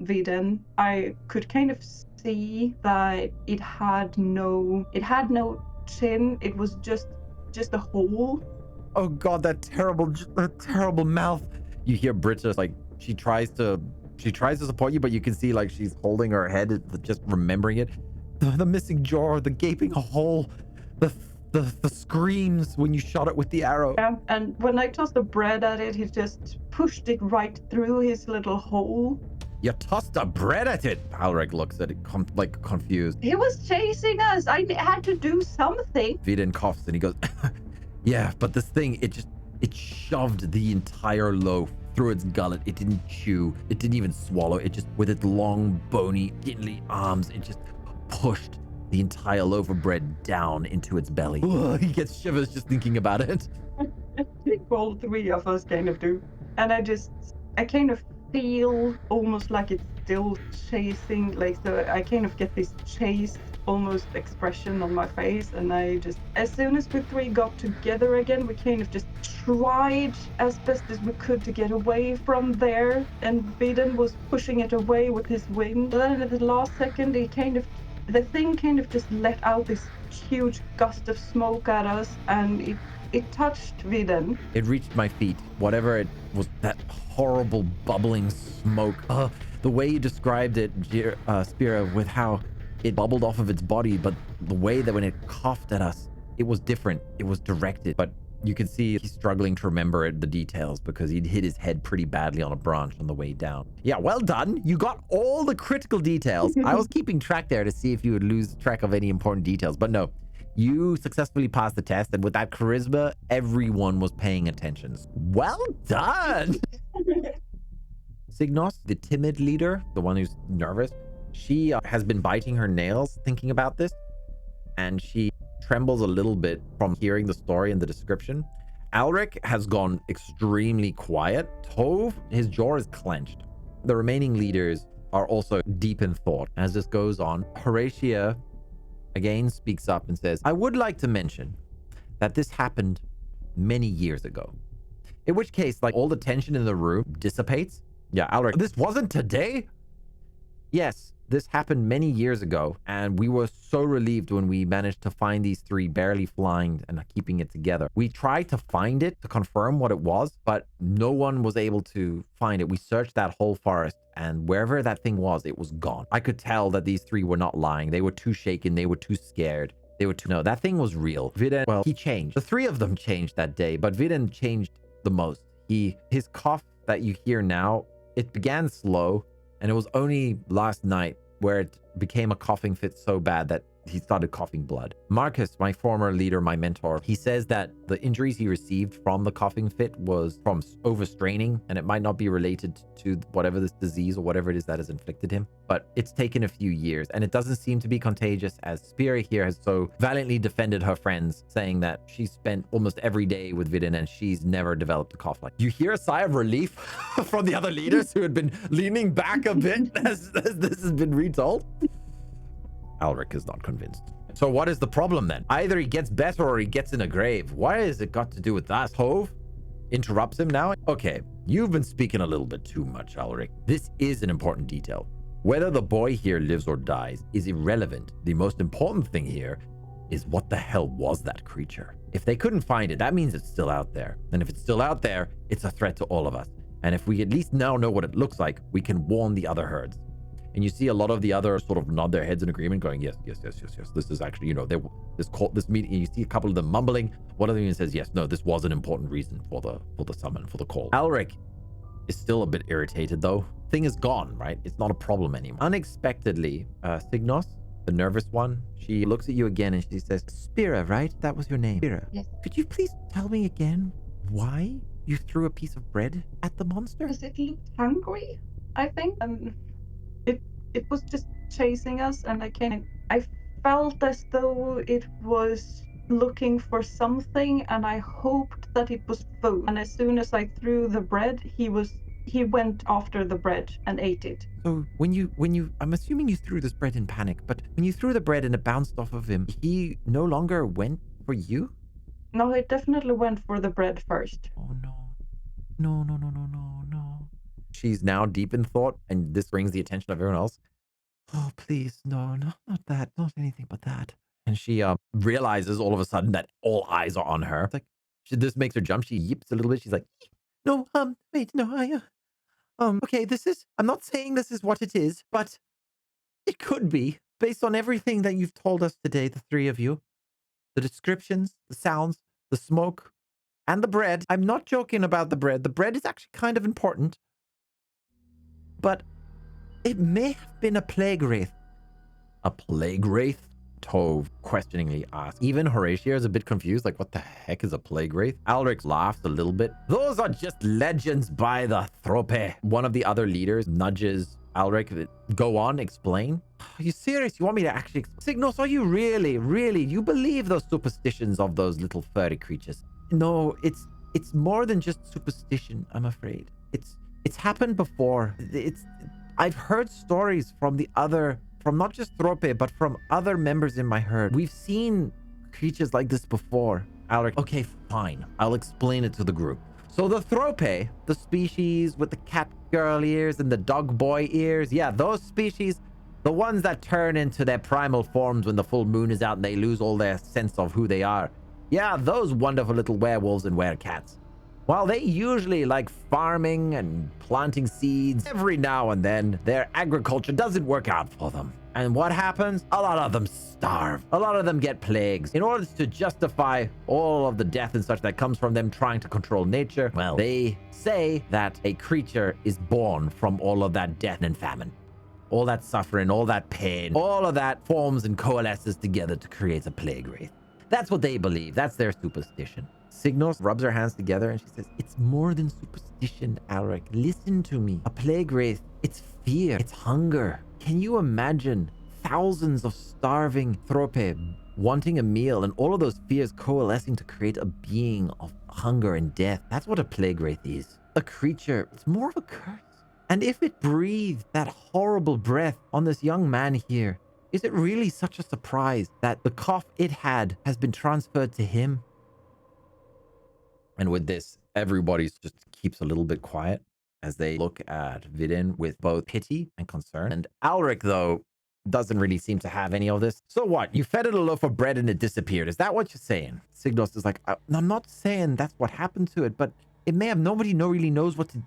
Viden, I could kind of see that it had no chin. It was just a hole. Oh god, that terrible mouth. You hear Britta, like, she tries to support you, but you can see like she's holding her head, just remembering it. The missing jaw, the gaping hole, the screams when you shot it with the arrow. Yeah, and when I tossed the bread at it, he just pushed it right through his little hole. You tossed the bread at it. Alric looks at it like confused. He was chasing us. I had to do something. Viden coughs and he goes, yeah, but this thing, it shoved the entire loaf through its gullet. It didn't chew. It didn't even swallow. It just, with its long, bony, skinny arms, it just pushed the entire loaf of bread down into its belly. Ugh, he gets shivers just thinking about it. I think all three of us kind of do. And I kind of feel almost like it's still chasing, like, so I kind of get this chase almost expression on my face, and I just, as soon as we three got together again, we kind of just tried as best as we could to get away from there, and Viden was pushing it away with his wing. But then at the last second, the thing kind of just let out this huge gust of smoke at us, and it touched Viden. It reached my feet. Whatever it was, that horrible bubbling smoke. The way you described it, Spira, with how it bubbled off of its body, but the way that when it coughed at us, it was different. It was directed, but you can see he's struggling to remember the details because he'd hit his head pretty badly on a branch on the way down. Yeah, well done. You got all the critical details. I was keeping track there to see if you would lose track of any important details, but no. You successfully passed the test, and with that charisma, everyone was paying attention. Well done! Signos, the timid leader, the one who's nervous, she has been biting her nails thinking about this, and she trembles a little bit from hearing the story and the description. Alric has gone extremely quiet. Tove, his jaw is clenched. The remaining leaders are also deep in thought. As this goes on, Horatia again speaks up and says, I would like to mention that this happened many years ago. In which case, like, all the tension in the room dissipates. Yeah, Alric, this wasn't today? Yes, this happened many years ago, and we were so relieved when we managed to find these three barely flying and keeping it together. We tried to find it to confirm what it was, but no one was able to find it. We searched that whole forest, and wherever that thing was, it was gone. I could tell that these three were not lying. They were too shaken. They were too scared. No, that thing was real. Viden, well, he changed. The three of them changed that day, but Viden changed the most. His cough that you hear now, it began slow, and it was only last night where it became a coughing fit so bad that he started coughing blood. Marcus, my former leader, my mentor, he says that the injuries he received from the coughing fit was from overstraining, and it might not be related to whatever this disease or whatever it is that has inflicted him, but it's taken a few years, and it doesn't seem to be contagious, as Spira here has so valiantly defended her friends, saying that she spent almost every day with Viden and she's never developed a cough like. You hear a sigh of relief from the other leaders who had been leaning back a bit as this has been retold. Alric is not convinced. So what is the problem then? Either he gets better or he gets in a grave. Why has it got to do with that? Tove interrupts him now. Okay, you've been speaking a little bit too much, Alric. This is an important detail. Whether the boy here lives or dies is irrelevant. The most important thing here is what the hell was that creature? If they couldn't find it, that means it's still out there. And if it's still out there, it's a threat to all of us. And if we at least now know what it looks like, we can warn the other herds. And you see a lot of the others sort of nod their heads in agreement, going, yes. This is actually, you know, this meeting. You see a couple of them mumbling. One of them even says, yes, no, this was an important reason for the summon, for the call. Alric is still a bit irritated though. Thing is gone, right? It's not a problem anymore. Unexpectedly, Signos, the nervous one, she looks at you again and she says, Spira, right? That was your name. Spira. Yes. Could you please tell me again why you threw a piece of bread at the monster? Because it looked hungry, I think. It was just chasing us, and I felt as though it was looking for something, and I hoped that it was food. And as soon as I threw the bread, he went after the bread and ate it. So when you I'm assuming you threw this bread in panic, but when you threw the bread and it bounced off of him, he no longer went for you? No, it definitely went for the bread first. Oh no. No, no, no, no, no, no. She's now deep in thought, and this brings the attention of everyone else. Oh, please, no, no, not that, not anything but that. And she realizes all of a sudden that all eyes are on her. It's like, this makes her jump. She yips a little bit. She's like, no, wait, no, okay, I'm not saying this is what it is, but it could be, based on everything that you've told us today, the three of you. The descriptions, the sounds, the smoke, and the bread. I'm not joking about the bread. The bread is actually kind of important. But it may have been a plague wraith. A plague wraith? Tove questioningly asked. Even Horatio is a bit confused, like, what the heck is a plague wraith? Alric laughs a little bit. Those are just legends by the Thrope. One of the other leaders nudges Alric. Go on, explain. Are you serious? You want me to actually Signos, are you really, you believe those superstitions of those little furry creatures? No, it's more than just superstition, I'm afraid. It's happened before. I've heard stories from not just Thrope, but from other members in my herd. We've seen creatures like this before. Alric, okay, fine. I'll explain it to the group. So the Thrope, the species with the cat girl ears and the dog boy ears, yeah, those species, the ones that turn into their primal forms when the full moon is out and they lose all their sense of who they are. Yeah, those wonderful little werewolves and werecats. While they usually like farming and planting seeds, every now and then their agriculture doesn't work out for them. And what happens? A lot of them starve. A lot of them get plagues. In order to justify all of the death and such that comes from them trying to control nature, well, they say that a creature is born from all of that death and famine. All that suffering, all that pain, all of that forms and coalesces together to create a plague wraith. That's what they believe. That's their superstition. Signos rubs her hands together and she says, it's more than superstition, Alric. Listen to me. A plague wraith, it's fear, it's hunger. Can you imagine thousands of starving Thrope wanting a meal and all of those fears coalescing to create a being of hunger and death? That's what a plague wraith is. A creature, it's more of a curse. And if it breathed that horrible breath on this young man here, is it really such a surprise that the cough it had has been transferred to him? And with this, everybody just keeps a little bit quiet as they look at Vidin with both pity and concern. And Alric, though, doesn't really seem to have any of this. So what? You fed it a loaf of bread and it disappeared. Is that what you're saying? Signos is like, I'm not saying that's what happened to it, but it may have. Nobody really knows what to...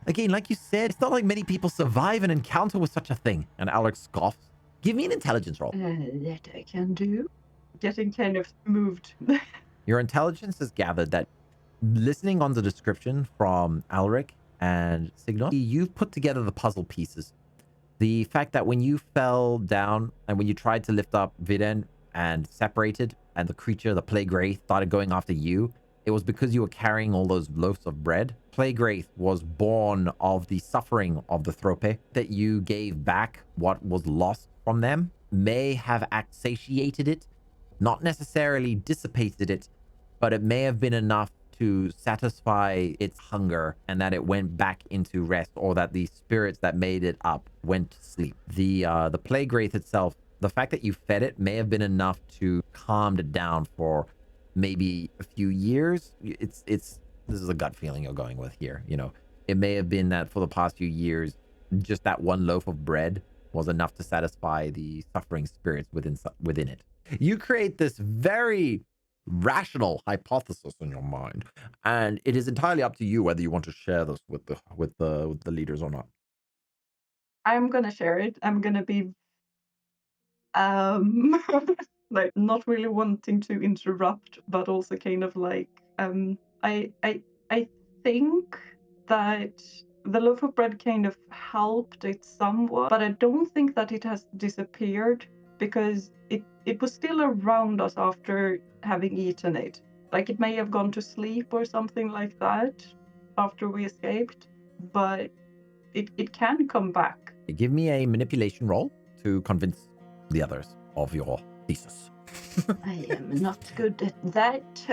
Again, like you said, it's not like many people survive an encounter with such a thing. And Alric scoffs. Give me an intelligence roll. That I can do. Getting kind of moved. Your intelligence has gathered that listening on the description from Alric and Signos, you've put together the puzzle pieces. The fact that when you fell down and when you tried to lift up Vidin and separated and the creature, the plague wraith, started going after you, it was because you were carrying all those loaves of bread. Plague wraith was born of the suffering of the Thrope that you gave back what was lost from them, may have satiated it, not necessarily dissipated it, but it may have been enough to satisfy its hunger and that it went back into rest, or that the spirits that made it up went to sleep. The plague wraith itself, the fact that you fed it may have been enough to calm it down for maybe a few years. This is a gut feeling you're going with here. You know, it may have been that for the past few years, just that one loaf of bread was enough to satisfy the suffering spirits within it. You create this very rational hypothesis in your mind, and it is entirely up to you whether you want to share this with the leaders or not. I'm gonna share it. I'm gonna be like not really wanting to interrupt, but also kind of like I think that the loaf of bread kind of helped it somewhat, but I don't think that it has disappeared because it was still around us after having eaten it. Like it may have gone to sleep or something like that after we escaped, but it can come back. Give me a manipulation roll to convince the others of your thesis. I am not good at that.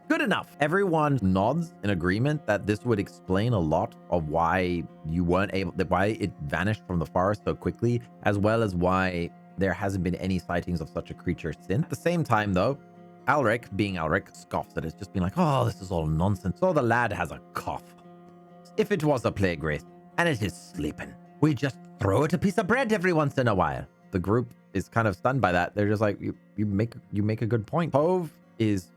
Good enough. Everyone nods in agreement that this would explain a lot of why you weren't able, why it vanished from the forest so quickly, as well as why there hasn't been any sightings of such a creature since. At the same time, though, Alric, being Alric, scoffs at it, just being like, oh, this is all nonsense. So the lad has a cough. If it was a plague wraith, and it is sleeping, we just throw it a piece of bread every once in a while. The group is kind of stunned by that. They're just like, you make a good point. Tove is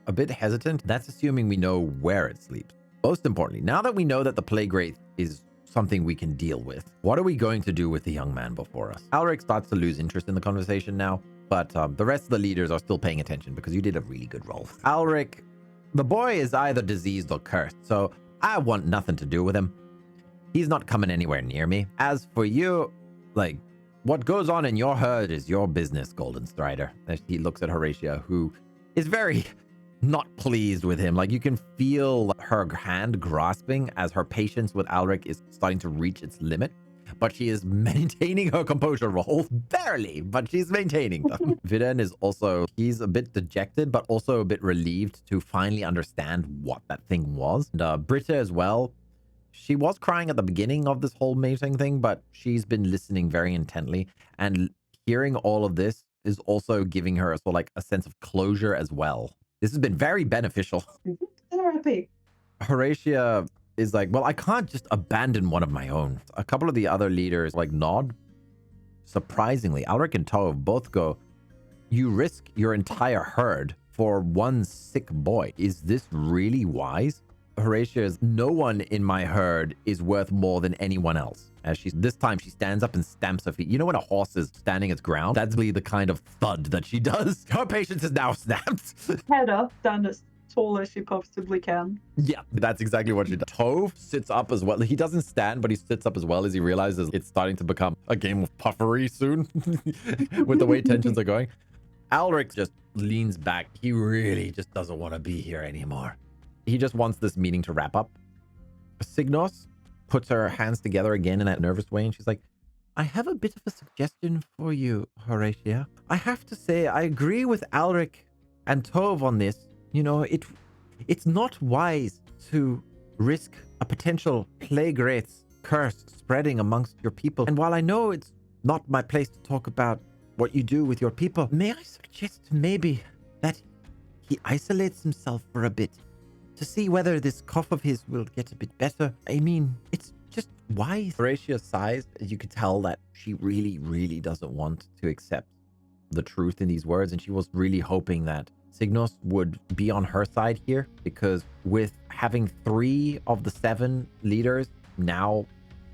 a bit hesitant. That's assuming we know where it sleeps. Most importantly, now that we know that the plague wraith is something we can deal with, what are we going to do with the young man before us? Alric starts to lose interest in the conversation now, but the rest of the leaders are still paying attention because you did a really good roll. Alric, the boy is either diseased or cursed, so I want nothing to do with him. He's not coming anywhere near me. As for you, like, what goes on in your herd is your business, Goldenstrider. He looks at Horatia, who is very not pleased with him. Like, you can feel her hand grasping as her patience with Alric is starting to reach its limit. But she is maintaining her composure roll. Barely, but she's maintaining them. Viden is also, he's a bit dejected, but also a bit relieved to finally understand what that thing was. And Britta as well. She was crying at the beginning of this whole mating thing, but she's been listening very intently. And hearing all of this is also giving her sort of like a sense of closure as well. This has been very beneficial. Therapy. Horatia is like, well, I can't just abandon one of my own. A couple of the other leaders like nod. Surprisingly, Alric and Tove both go, you risk your entire herd for one sick boy. Is this really wise? Horatia is, no one in my herd is worth more than anyone else. As this time she stands up and stamps her feet. You know when a horse is standing its ground? That's really the kind of thud that she does. Her patience is now snapped. Head up, stand as tall as she possibly can. Yeah, that's exactly what she does. Tove sits up as well. He doesn't stand, but he sits up as well as he realizes it's starting to become a game of puffery soon with the way tensions are going. Alric just leans back. He really just doesn't want to be here anymore. He just wants this meeting to wrap up. Signos puts her hands together again in that nervous way, and she's like, I have a bit of a suggestion for you, Horatia. I have to say, I agree with Alric and Tove on this. You know, it's not wise to risk a potential plague wraith's curse spreading amongst your people. And while I know it's not my place to talk about what you do with your people, may I suggest maybe that he isolates himself for a bit to see whether this cough of his will get a bit better. I mean, it's just wise. Horatia sighs. You could tell that she really, really doesn't want to accept the truth in these words. And she was really hoping that Signos would be on her side here, because with having 3 of the 7 leaders now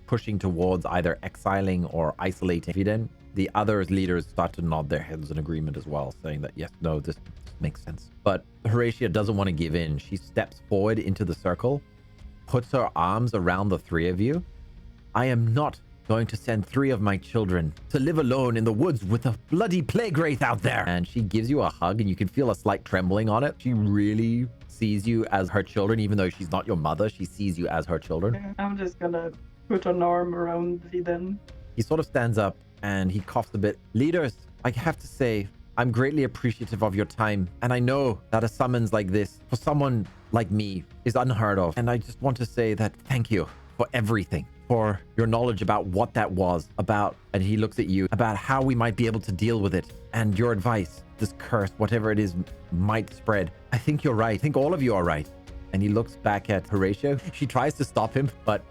pushing towards either exiling or isolating Viden, the other leaders start to nod their heads in agreement as well, saying that, yes, no, this makes sense. But Horatia doesn't want to give in. She steps forward into the circle, puts her arms around the 3 of you. I am not going to send 3 of my children to live alone in the woods with a bloody plague wraith out there. And she gives you a hug, and you can feel a slight trembling on it. She really sees you as her children, even though she's not your mother. She sees you as her children. I'm just gonna put an arm around Viden. He sort of stands up and he coughs a bit. Leaders, I have to say, I'm greatly appreciative of your time. And I know that a summons like this for someone like me is unheard of. And I just want to say that thank you for everything, for your knowledge about what that was about. And he looks at you about how we might be able to deal with it, and your advice, this curse, whatever it is, might spread. I think you're right. I think all of you are right. And he looks back at Horatio. She tries to stop him, but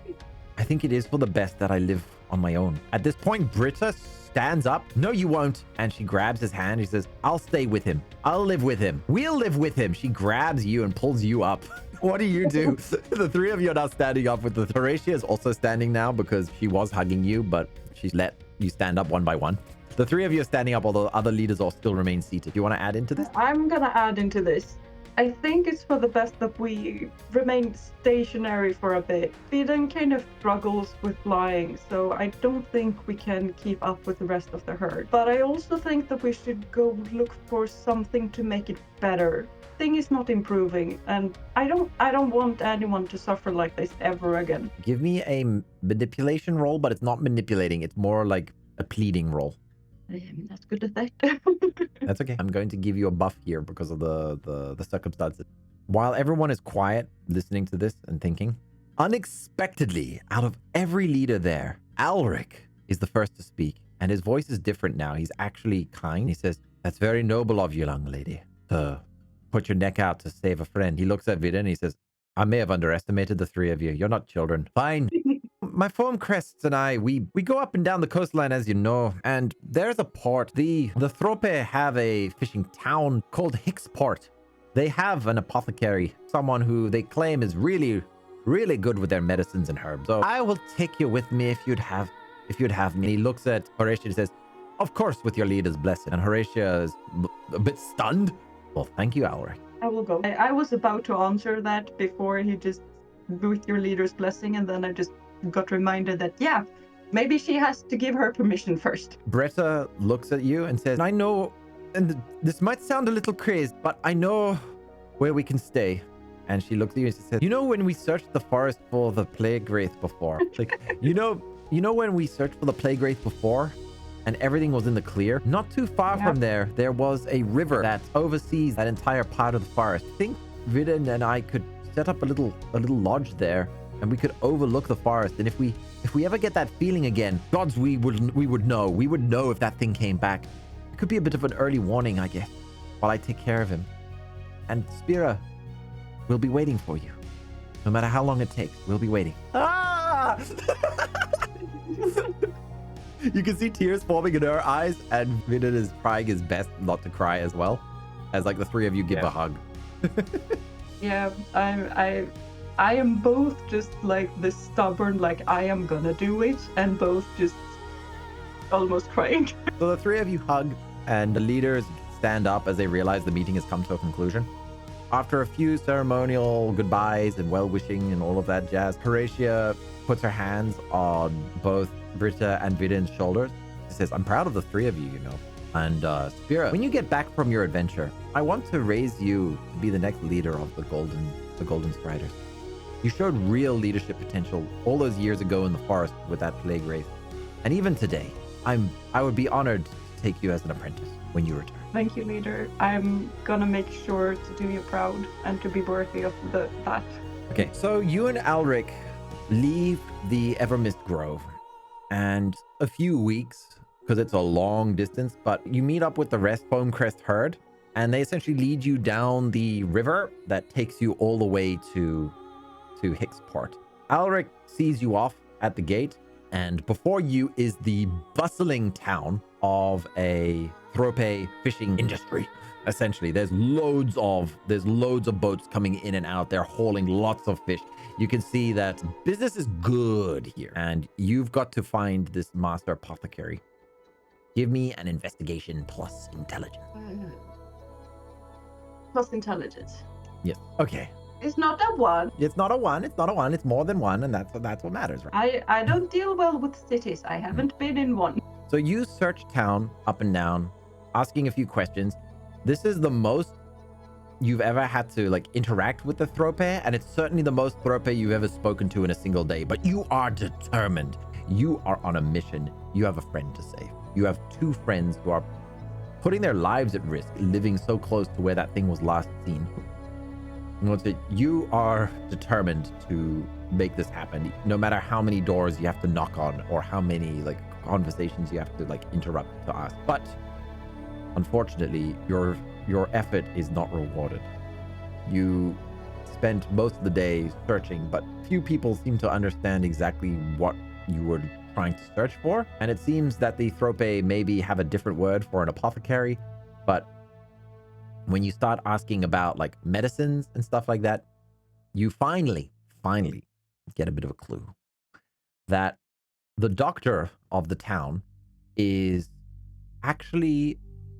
I think it is for the best that I live on my own. At this point, Britta stands up. No, you won't. And she grabs his hand. She says, I'll stay with him. I'll live with him. We'll live with him. She grabs you and pulls you up. What do you do? The 3 of you are now standing up with the Horatia is also standing now because she was hugging you, but she's let you stand up one by one. The 3 of you are standing up, although other leaders all still remain seated. Do you want to add into this? I'm gonna add into this. I think it's for the best that we remain stationary for a bit. Viden kind of struggles with flying, so I don't think we can keep up with the rest of the herd. But I also think that we should go look for something to make it better. Thing is not improving, and I don't want anyone to suffer like this ever again. Give me a manipulation roll, but it's not manipulating. It's more like a pleading roll. That's good at that. That's okay. I'm going to give you a buff here because of the circumstances. While everyone is quiet, listening to this and thinking, unexpectedly, out of every leader there, Alric is the first to speak. And his voice is different now. He's actually kind. He says, that's very noble of you, young lady, to put your neck out to save a friend. He looks at Vida and he says, I may have underestimated the three of you. You're not children. Fine. My foam crests and I, we go up and down the coastline, as you know, and there's a port. The Thrope have a fishing town called Hicksport. They have an apothecary, someone who they claim is really, really good with their medicines and herbs. So I will take you with me if you'd have me. He looks at Horatia and says, of course, with your leader's blessing. And Horatia is a bit stunned. Well, thank you, Alric. I will go. I was about to answer that before he just, with your leader's blessing, and then I just got reminded that, yeah, maybe she has to give her permission first. Bretta looks at you and says, I know, and this might sound a little crazy, but I know where we can stay. And she looks at you and she says, you know when we searched the forest for the plague wraith before? Like, you know when we searched for the plague wraith before and everything was in the clear? Not too far from there was a river that oversees that entire part of the forest. I think Vidin and I could set up a little lodge there, and we could overlook the forest. And if we ever get that feeling again, gods, we would know. We would know if that thing came back. It could be a bit of an early warning, I guess, while I take care of him. And Spira, we'll be waiting for you. No matter how long it takes, we'll be waiting. Ah! You can see tears forming in her eyes, and Vidin is trying his best not to cry as well, as like the three of you give a hug. Yeah, I am both just like this stubborn, like I am gonna do it, and both just almost crying. So the three of you hug, and the leaders stand up as they realize the meeting has come to a conclusion. After a few ceremonial goodbyes and well-wishing and all of that jazz, Horatia puts her hands on both Britta and Vidin's shoulders. She says, I'm proud of the three of you, you know. And Spira, when you get back from your adventure, I want to raise you to be the next leader of the Goldenstriders. You showed real leadership potential all those years ago in the forest with that plague wraith. And even today, I would be honored to take you as an apprentice when you return. Thank you, leader. I'm gonna make sure to do you proud and to be worthy of that. Okay, so you and Alric leave the Evermist Grove, and a few weeks, because it's a long distance, but you meet up with the rest Foamcrest herd, and they essentially lead you down the river that takes you all the way to Hicksport. Alric sees you off at the gate, and before you is the bustling town of a Thrope fishing industry. Essentially, there's loads of boats coming in and out. They're hauling lots of fish. You can see that business is good here, and you've got to find this master apothecary. Give me an investigation plus intelligence. Plus intelligence. Yes. Okay. It's not a one. It's not a one. It's not a one. It's more than one, and that's what matters, right? I don't deal well with cities. I haven't been in one. So you search town up and down, asking a few questions. This is the most you've ever had to like interact with the Thrope, and it's certainly the most Thrope you've ever spoken to in a single day. But you are determined. You are on a mission. You have a friend to save. You have two friends who are putting their lives at risk, living so close to where that thing was last seen. You are determined to make this happen, no matter how many doors you have to knock on or how many like conversations you have to like interrupt to ask. But unfortunately, your effort is not rewarded. You spent most of the day searching, but few people seem to understand exactly what you were trying to search for. And it seems that the Thrope maybe have a different word for an apothecary, but when you start asking about like medicines and stuff like that, you finally get a bit of a clue that the doctor of the town is actually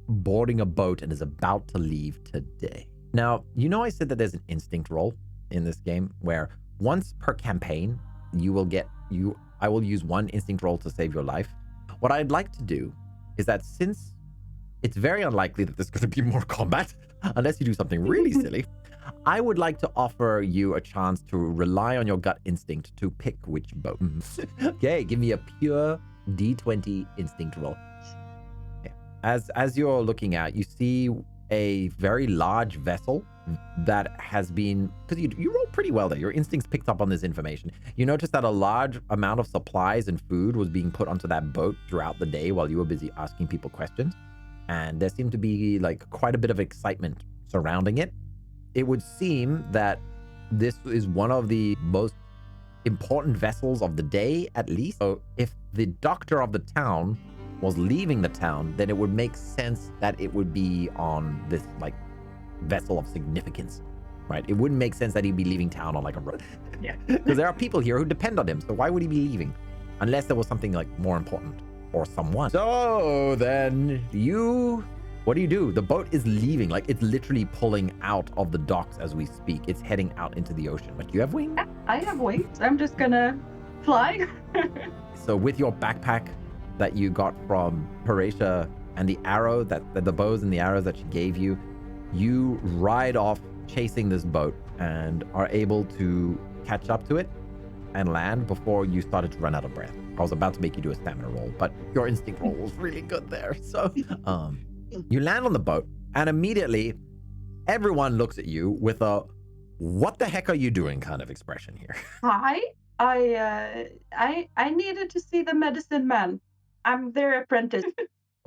boarding a boat and is about to leave today. Now, you know I said that there's an instinct roll in this game where once per campaign, I will use one instinct roll to save your life. What I'd like to do is that since it's very unlikely that there's going to be more combat unless you do something really silly, I would like to offer you a chance to rely on your gut instinct to pick which boat. Okay, give me a pure D20 instinct roll. Okay. As you're looking at, you see a very large vessel that has been, because you rolled pretty well there. Your instincts picked up on this information. You noticed that a large amount of supplies and food was being put onto that boat throughout the day while you were busy asking people questions. And there seemed to be like quite a bit of excitement surrounding it. it would seem that this is one of the most important vessels of the day, at least. So if the doctor of the town was leaving the town, then it would make sense that it would be on this like vessel of significance, right? It wouldn't make sense that he'd be leaving town on like a road. Yeah. Because there are people here who depend on him. So why would he be leaving? Unless there was something like more important or someone. So then what do you do? The boat is leaving. Like it's literally pulling out of the docks as we speak. It's heading out into the ocean. But do you have wings? Yeah, I have wings. I'm just gonna fly. So with your backpack that you got from Horatia and the arrow the bows and the arrows that she gave you, you ride off chasing this boat and are able to catch up to it and land before you started to run out of breath. I was about to make you do a stamina roll, but your instinct roll was really good there. So you land on the boat and immediately everyone looks at you with a "what the heck are you doing" kind of expression here. Hi. I needed to see the medicine man. I'm their apprentice.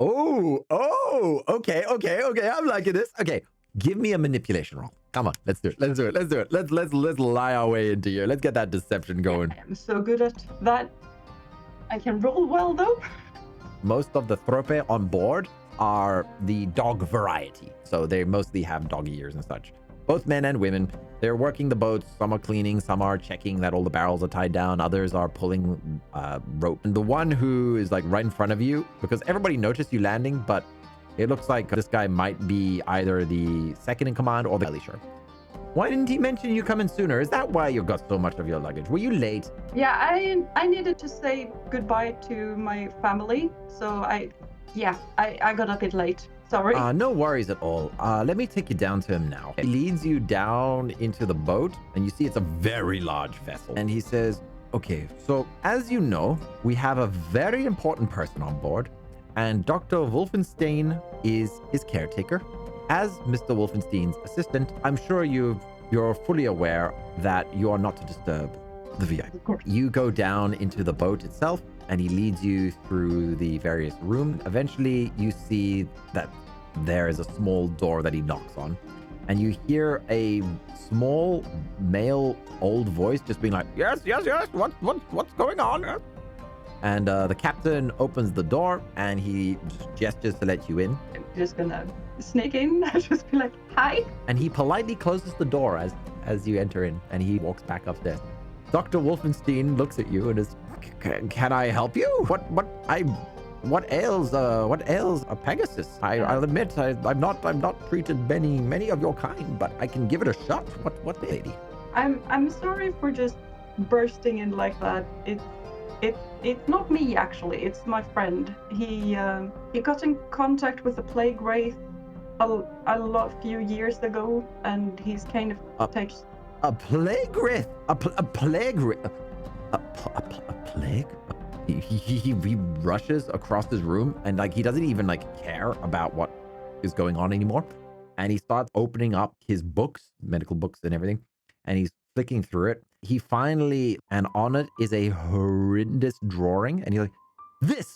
Okay. I'm liking this. Okay, give me a manipulation roll. Come on, let's do it. Let's lie our way into here. Let's get that deception going. I am so good at that. I can roll well though. Most of the trope on board are the dog variety, so they mostly have dog ears and such. Both men and women, they're working the boats. Some are cleaning, some are checking that all the barrels are tied down, others are pulling rope. And the one who is like right in front of you, because everybody noticed you landing, but it looks like this guy might be either the second in command or the Elisher. Why didn't he mention you coming sooner? Is that why you got so much of your luggage? Were you late? Yeah, I needed to say goodbye to my family, so I got a bit late. Sorry. No worries at all. Let me take you down to him now. He leads you down into the boat, and you see it's a very large vessel. And he says, okay, so as you know, we have a very important person on board, and Dr. Wolfenstein is his caretaker. As Mr. Wolfenstein's assistant, I'm sure you're fully aware that you are not to disturb the VIP. Of course. You go down into the boat itself, and he leads you through the various rooms. Eventually, you see that there is a small door that he knocks on, and you hear a small male old voice just being like, yes, what's going on? And the captain opens the door, and he just gestures to let you in. I'm just gonna sneak in and just be like, hi. And he politely closes the door as you enter in, and he walks back upstairs. Dr. Wolfenstein looks at you and is, can I help you? What ails a pegasus? I'll admit I've not treated many of your kind, but I can give it a shot. What lady? I'm sorry for just bursting in like that. It's not me actually. It's my friend. He got in contact with the plague wraith a few years ago, and he's kind of takes a plague wraith. A plague wraith. A plague? He rushes across his room, and like he doesn't even like care about what is going on anymore, and he starts opening up his books, medical books and everything, and he's flicking through it. He finally, and on it is a horrendous drawing, and he's like,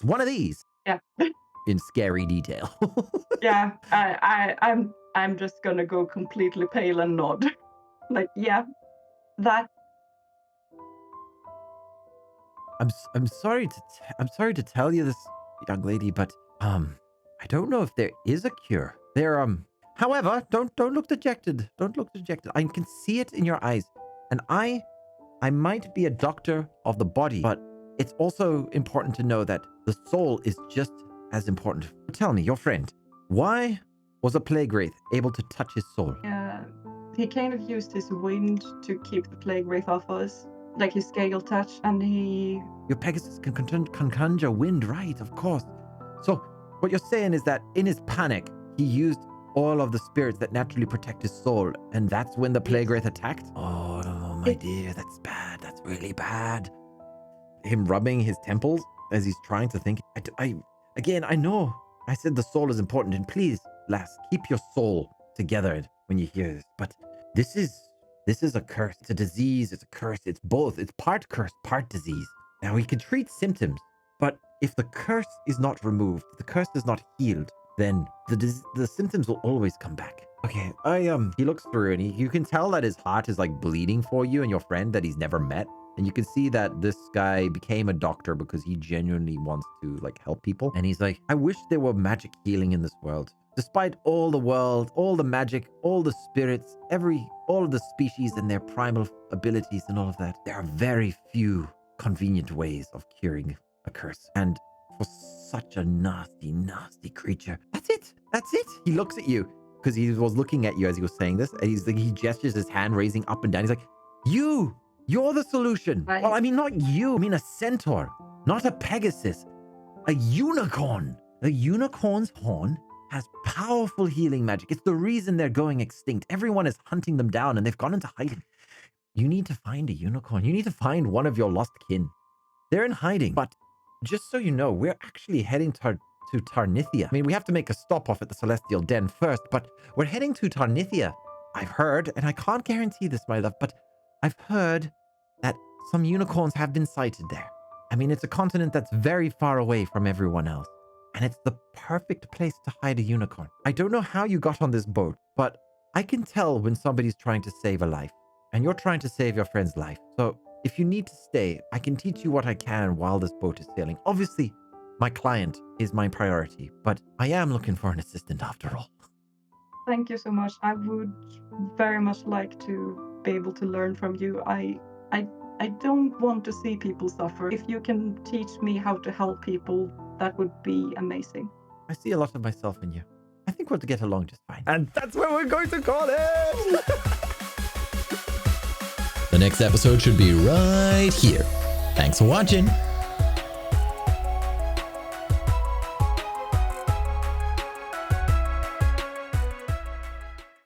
one of these. Yeah. In scary detail. Yeah, I'm just gonna go completely pale and nod. Like, yeah, that. I'm sorry to tell you this, young lady, but I don't know if there is a cure. However, don't look dejected. Don't look dejected. I can see it in your eyes. And I might be a doctor of the body, but it's also important to know that the soul is just as important. Tell me, your friend, why was a plague wraith able to touch his soul? He kind of used his wind to keep the plague wraith off us. Like his scale touch, and your Pegasus can conjure wind, right? Of course. So what you're saying is that in his panic, he used all of the spirits that naturally protect his soul, and that's when the plague wraith attacked? Oh, my dear, that's bad. That's really bad. Him rubbing his temples as he's trying to think. I know I said the soul is important, and please, lass, keep your soul together when you hear this. But this is a curse. It's a disease. It's a curse. It's both. It's part curse, part disease. Now, we can treat symptoms, but if the curse is not removed, the curse is not healed, then the symptoms will always come back. Okay, he looks through and you can tell that his heart is like bleeding for you and your friend that he's never met. And you can see that this guy became a doctor because he genuinely wants to like help people. And he's like, I wish there were magic healing in this world. Despite all the world, all the magic, all the spirits, all of the species and their primal abilities and all of that, there are very few convenient ways of curing a curse. And for such a nasty, nasty creature, that's it. That's it. He looks at you because he was looking at you as he was saying this. And he gestures his hand raising up and down. He's like, you're the solution. Right. Well, I mean, not you. I mean, a centaur, not a pegasus, a unicorn. A unicorn's horn has powerful healing magic. It's the reason they're going extinct. Everyone is hunting them down and they've gone into hiding. You need to find a unicorn. You need to find one of your lost kin. They're in hiding. But just so you know, we're actually heading to Tarnithia. I mean, we have to make a stop off at the Celestial Den first, but we're heading to Tarnithia. I've heard, and I can't guarantee this, my love, but I've heard that some unicorns have been sighted there. I mean, it's a continent that's very far away from everyone else. And it's the perfect place to hide a unicorn. I don't know how you got on this boat, but I can tell when somebody's trying to save a life. And you're trying to save your friend's life. So if you need to stay, I can teach you what I can while this boat is sailing. Obviously, my client is my priority, but I am looking for an assistant after all. Thank you so much. I would very much like to be able to learn from you. I don't want to see people suffer. If you can teach me how to help people, that would be amazing. I see a lot of myself in you. I think we'll get along just fine. And that's where we're going to call it! The next episode should be right here. Thanks for watching.